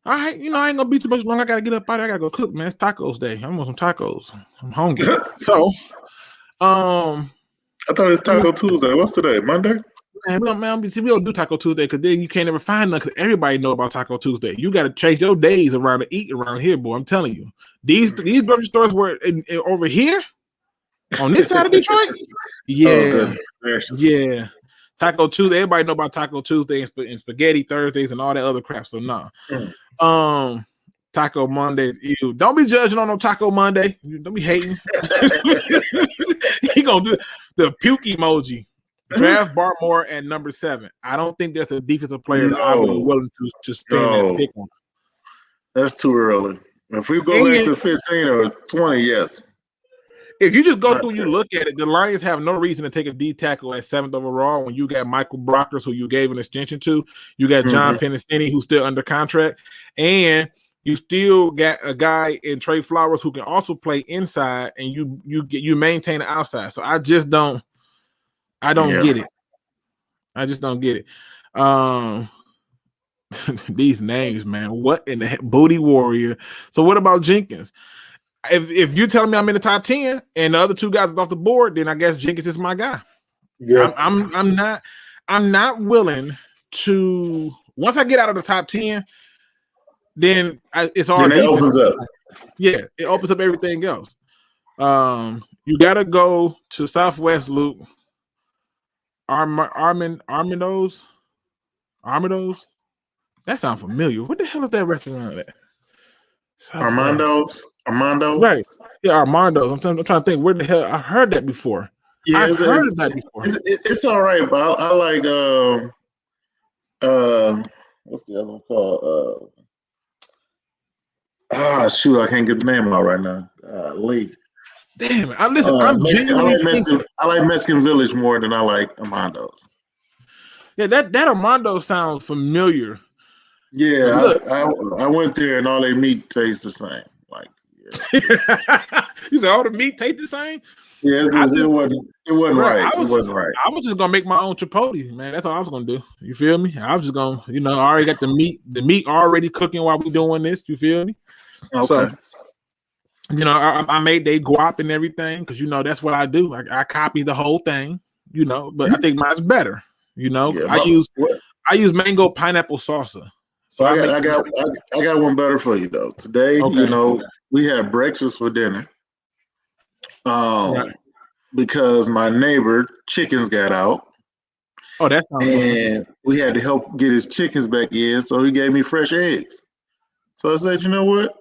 All right, I ain't gonna be too much long. I gotta get up out there. I gotta go cook, man. It's tacos day. I want some tacos. I'm hungry. So, I thought it's Taco Tuesday. What's today? Monday? Man, we don't do Taco Tuesday because then you can't ever find none. Because everybody know about Taco Tuesday. You got to change your days around to eat around here, boy. I'm telling you, these grocery stores were over here on this side of Detroit. Yeah, yeah. Taco Tuesday. Everybody know about Taco Tuesday and Spaghetti Thursdays and all that other crap. So nah. Taco Mondays. Ew. Don't be judging on no Taco Monday. Don't be hating. He gonna do the puke emoji. Draft Barmore at number 7. I don't think that's a defensive player that I would be willing to spend that pick on. That's too early. If we go back to 15 or 20, yes. If you just go through, you look at it, the Lions have no reason to take a D tackle at 7th overall when you got Michael Brockers, who you gave an extension to. You got John Pennicini, who's still under contract. And you still got a guy in Trey Flowers who can also play inside, and you maintain the outside. So I just don't. I don't get it. I just don't get it. These names, man. What in the heck? Booty Warrior. So what about Jenkins? If you're telling me I'm in the top 10 and the other 2 guys are off the board, then I guess Jenkins is my guy. Yeah. I'm not willing to, once I get out of the top 10, then it's all then it opens up. Yeah, it opens up everything else. You gotta go to Southwest, Luke. Armando's? That sounds familiar. What the hell is that restaurant at? Armando's? Right. Yeah, Armando's. I'm trying to think where the hell I heard that before. Yeah, I've heard of that before. It's all right, but I like what's the other one called? Shoot, I can't get the name out right now. Lee. Damn, I'm genuinely I like Mexican Village more than I like Armando's. Yeah, that Armando sounds familiar. Yeah, I went there and all their meat tastes the same. Like, yeah. You said all the meat tastes the same? Yeah, it wasn't right. It wasn't right. I was just gonna make my own Chipotle, man. That's all I was gonna do. You feel me? I was just gonna, I already got the meat already cooking while we doing this. You feel me? Okay. So, I made they guap and everything because that's what I do. I copy the whole thing, but I think mine's better. Yeah, I use mango pineapple salsa. So I got one better for you though. Today, we had breakfast for dinner. Because my neighbor chickens got out. Oh, that's and we had to help get his chickens back in, so he gave me fresh eggs. So I said, you know what?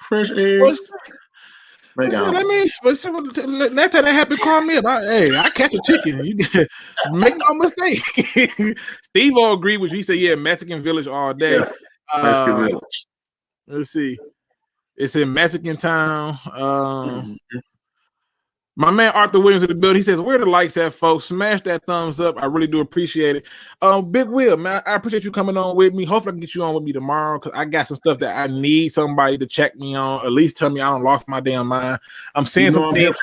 Fresh eggs. Next time that happens, call me up. I catch a chicken. You make no mistake. Steve will agree with you. He said, yeah, Mexican Village all day. Yeah, Mexican Village. Let's see. It's in Mexican Town. My man Arthur Williams in the building. He says, where the lights at, folks? Smash that thumbs up. I really do appreciate it. Big Will, man, I appreciate you coming on with me. Hopefully I can get you on with me tomorrow because I got some stuff that I need somebody to check me on. At least tell me I don't lost my damn mind. I'm seeing some things.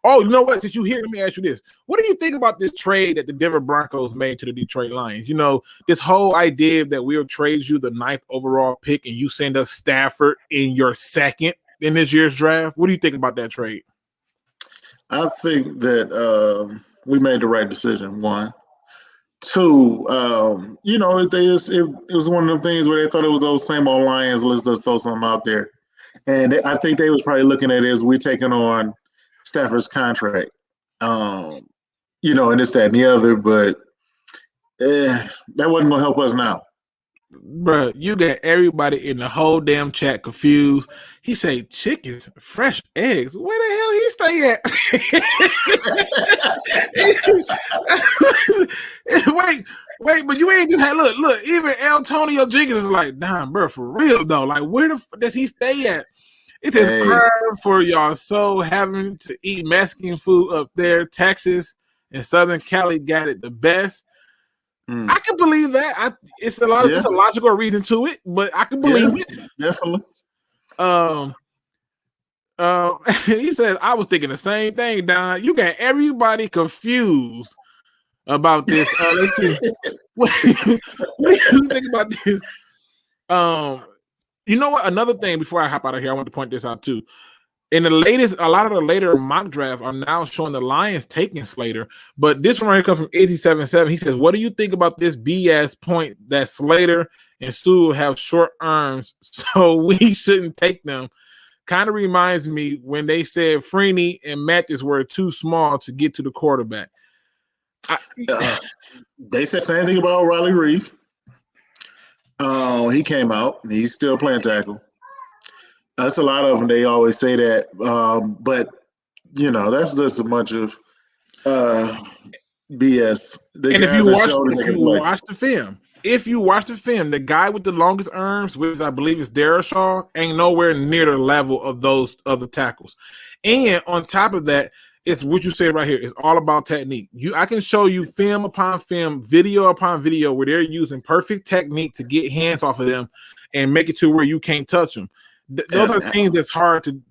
Oh, you know what? Since you here, let me ask you this. What do you think about this trade that the Denver Broncos made to the Detroit Lions? This whole idea that we'll trade you the 9th overall pick and you send us Stafford in your 2nd in this year's draft. What do you think about that trade? I think that we made the right decision. 1, 2. It was one of them things where they thought it was those same old Lions. Let's just throw something out there, and I think they was probably looking at it as we're taking on Stafford's contract, and this, that, and the other. But that wasn't gonna help us now. Bruh, you got everybody in the whole damn chat confused. He say chickens, fresh eggs. Where the hell he stay at? wait, but you ain't just had look. Even Antonio Jenkins is like, nah, bro, for real though. Like, where the does he stay at? It is crime for y'all so having to eat Mexican food up there. Texas and Southern Cali got it the best. I can believe that. It's a logical reason to it, but I can believe it. Definitely. He says, I was thinking the same thing, Don. You got everybody confused about this. Let's see. What do you think about this? You know what? Another thing before I hop out of here, I want to point this out too. In a lot of the later mock draft are now showing the Lions taking Slater, but this one right here comes from 8077. He says, what do you think about this BS point that Slater and Sewell have short arms, so we shouldn't take them? Kind of reminds me when they said Freeney and Mathis were too small to get to the quarterback. They said the same thing about Riley Reef. He came out, and he's still playing tackle. That's a lot of them. They always say that, but that's just a bunch of BS. And if you watch the film, the guy with the longest arms, which I believe is Darashaw, ain't nowhere near the level of those other tackles. And on top of that, it's what you said right here. It's all about technique. I can show you film upon film, video upon video, where they're using perfect technique to get hands off of them and make it to where you can't touch them. Those are things that's hard to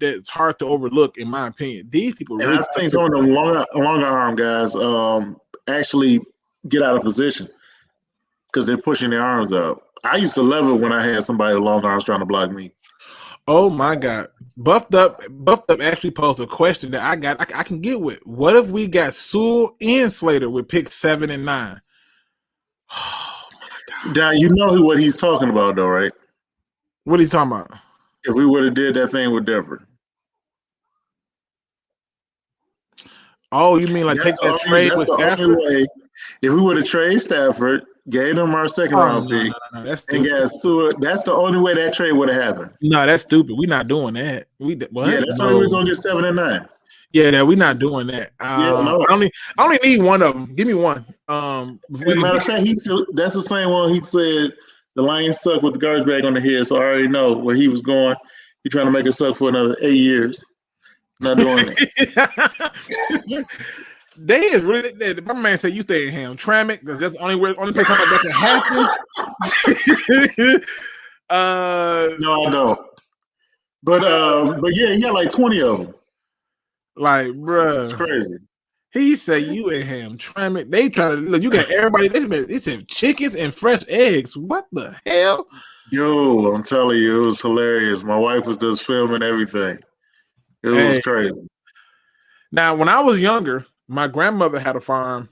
overlook, in my opinion. These people, and I think some of them longer arm guys actually get out of position because they're pushing their arms out. I used to love it when I had somebody with long arms trying to block me. Oh my God, Buffed up actually posed a question that I can get with. What if we got Sewell and Slater with picks 7 and 9? Oh my God. Now you know what he's talking about, though, right? What are you talking about? If we would have did that thing with Denver. Oh, you mean like take that trade with Stafford? If we would have traded Stafford, gave them our second round pick, and got Sewell, that's the only way that trade would have happened. No, that's stupid. We're not doing that. Yeah, that's the only reason we're gonna get 7 and 9. Yeah, we're not doing that. I only need one of them. Give me one. Matter of fact, that's the same one he said. The Lions suck with the garbage bag on the head, so I already know where he was going. He's trying to make it suck for another 8 years. Not doing it. They is really. My man said you stay in Hamtramck because that's the only place that can happen. No, I don't. But yeah, he got like 20 of them. Like, bruh, it's crazy. He said you in Hamtramck. They try to look. You got everybody. They said chickens and fresh eggs. What the hell? Yo, I'm telling you, it was hilarious. My wife was just filming everything. It was crazy. Now, when I was younger, my grandmother had a farm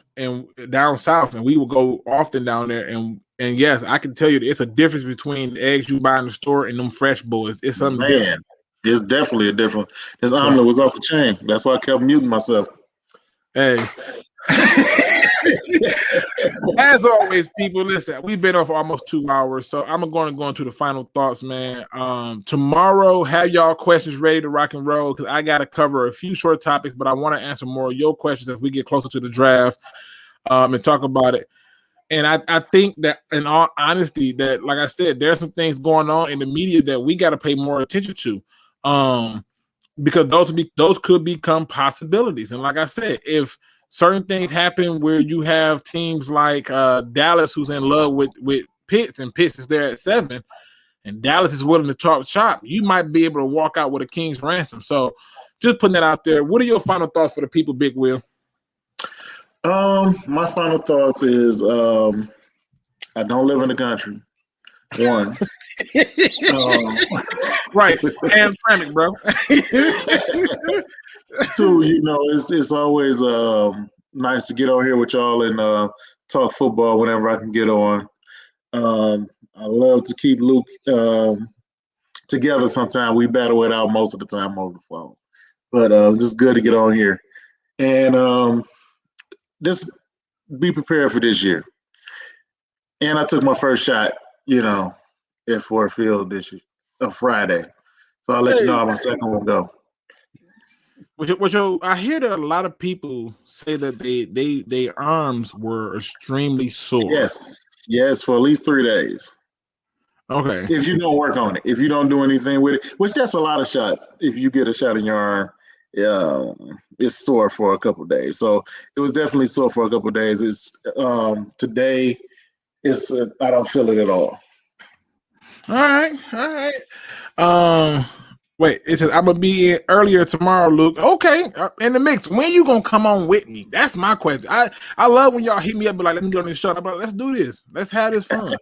down south, and we would go often down there. And yes, I can tell you, it's a difference between the eggs you buy in the store and them fresh boys. It's something different. It's definitely a different. This omelet was off the chain. That's why I kept muting myself. Hey. As always, people, listen, we've been on for almost 2 hours, so I'm going to go into the final thoughts, man. Tomorrow, have y'all questions ready to rock and roll because I got to cover a few short topics, but I want to answer more of your questions as we get closer to the draft and talk about it. And I think that, in all honesty, that, like I said, there's some things going on in the media that we got to pay more attention to. Because those could become possibilities. And like I said, if certain things happen where you have teams like Dallas who's in love with Pitts, and Pitts is there at 7, and Dallas is willing to talk shop, you might be able to walk out with a king's ransom. So just putting that out there. What are your final thoughts for the people, Big Will? My final thoughts is I don't live in the country. One. Right. Hamtramck, bro. 2, it's always nice to get on here with y'all and talk football whenever I can get on. I love to keep Luke together sometimes. We battle it out most of the time over the phone. But just good to get on here. And just be prepared for this year. And I took my first shot at Ford Field this Friday. So I'll let you know how my second one go. I hear that a lot of people say that their arms were extremely sore. Yes, for at least 3 days. Okay. If you don't work on it, if you don't do anything with it, which that's a lot of shots. If you get a shot in your arm, it's sore for a couple of days. So it was definitely sore for a couple of days. It's today. I don't feel it at all. All right. Wait, it says I'm gonna be in earlier tomorrow, Luke. Okay, in the mix. When you gonna come on with me? That's my question. I love when y'all hit me up, but like, let me get on this show. I'm like, let's do this. Let's have this fun.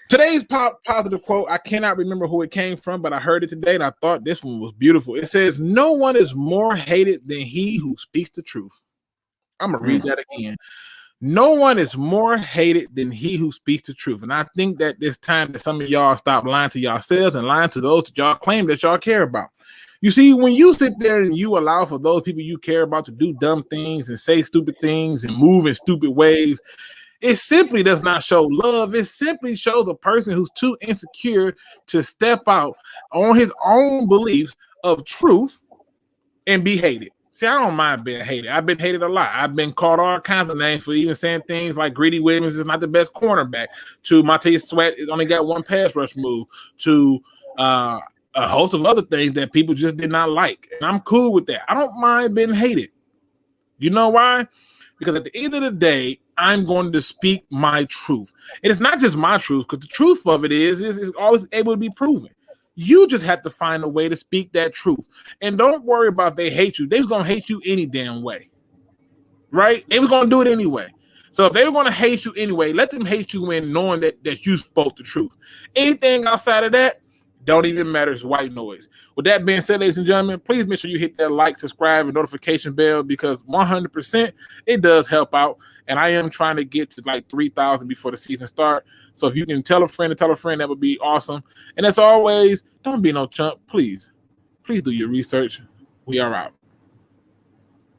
Today's positive quote, I cannot remember who it came from, but I heard it today, and I thought this one was beautiful. It says, "No one is more hated than he who speaks the truth." I'm gonna read that again. No one is more hated than he who speaks the truth. And I think that it's time that some of y'all stop lying to yourselves and lying to those that y'all claim that y'all care about. You see, when you sit there and you allow for those people you care about to do dumb things and say stupid things and move in stupid ways, it simply does not show love. It simply shows a person who's too insecure to step out on his own beliefs of truth and be hated. See, I don't mind being hated. I've been hated a lot. I've been called all kinds of names for even saying things like Greedy Williams is not the best cornerback, to Montez Sweat has only got one pass rush move, to a host of other things that people just did not like. And I'm cool with that. I don't mind being hated. You know why? Because at the end of the day, I'm going to speak my truth. And it's not just my truth, because the truth of it is always able to be proven. You just have to find a way to speak that truth. And don't worry about if they hate you. They was going to hate you any damn way. Right? They was going to do it anyway. So if they were going to hate you anyway, let them hate you in knowing that you spoke the truth. Anything outside of that, don't even matter. It's white noise. With that being said, ladies and gentlemen, please make sure you hit that like, subscribe, and notification bell, because 100% it does help out. And I am trying to get to like 3,000 before the season start. So if you can tell a friend, that would be awesome. And as always, don't be no chump. Please do your research. We are out.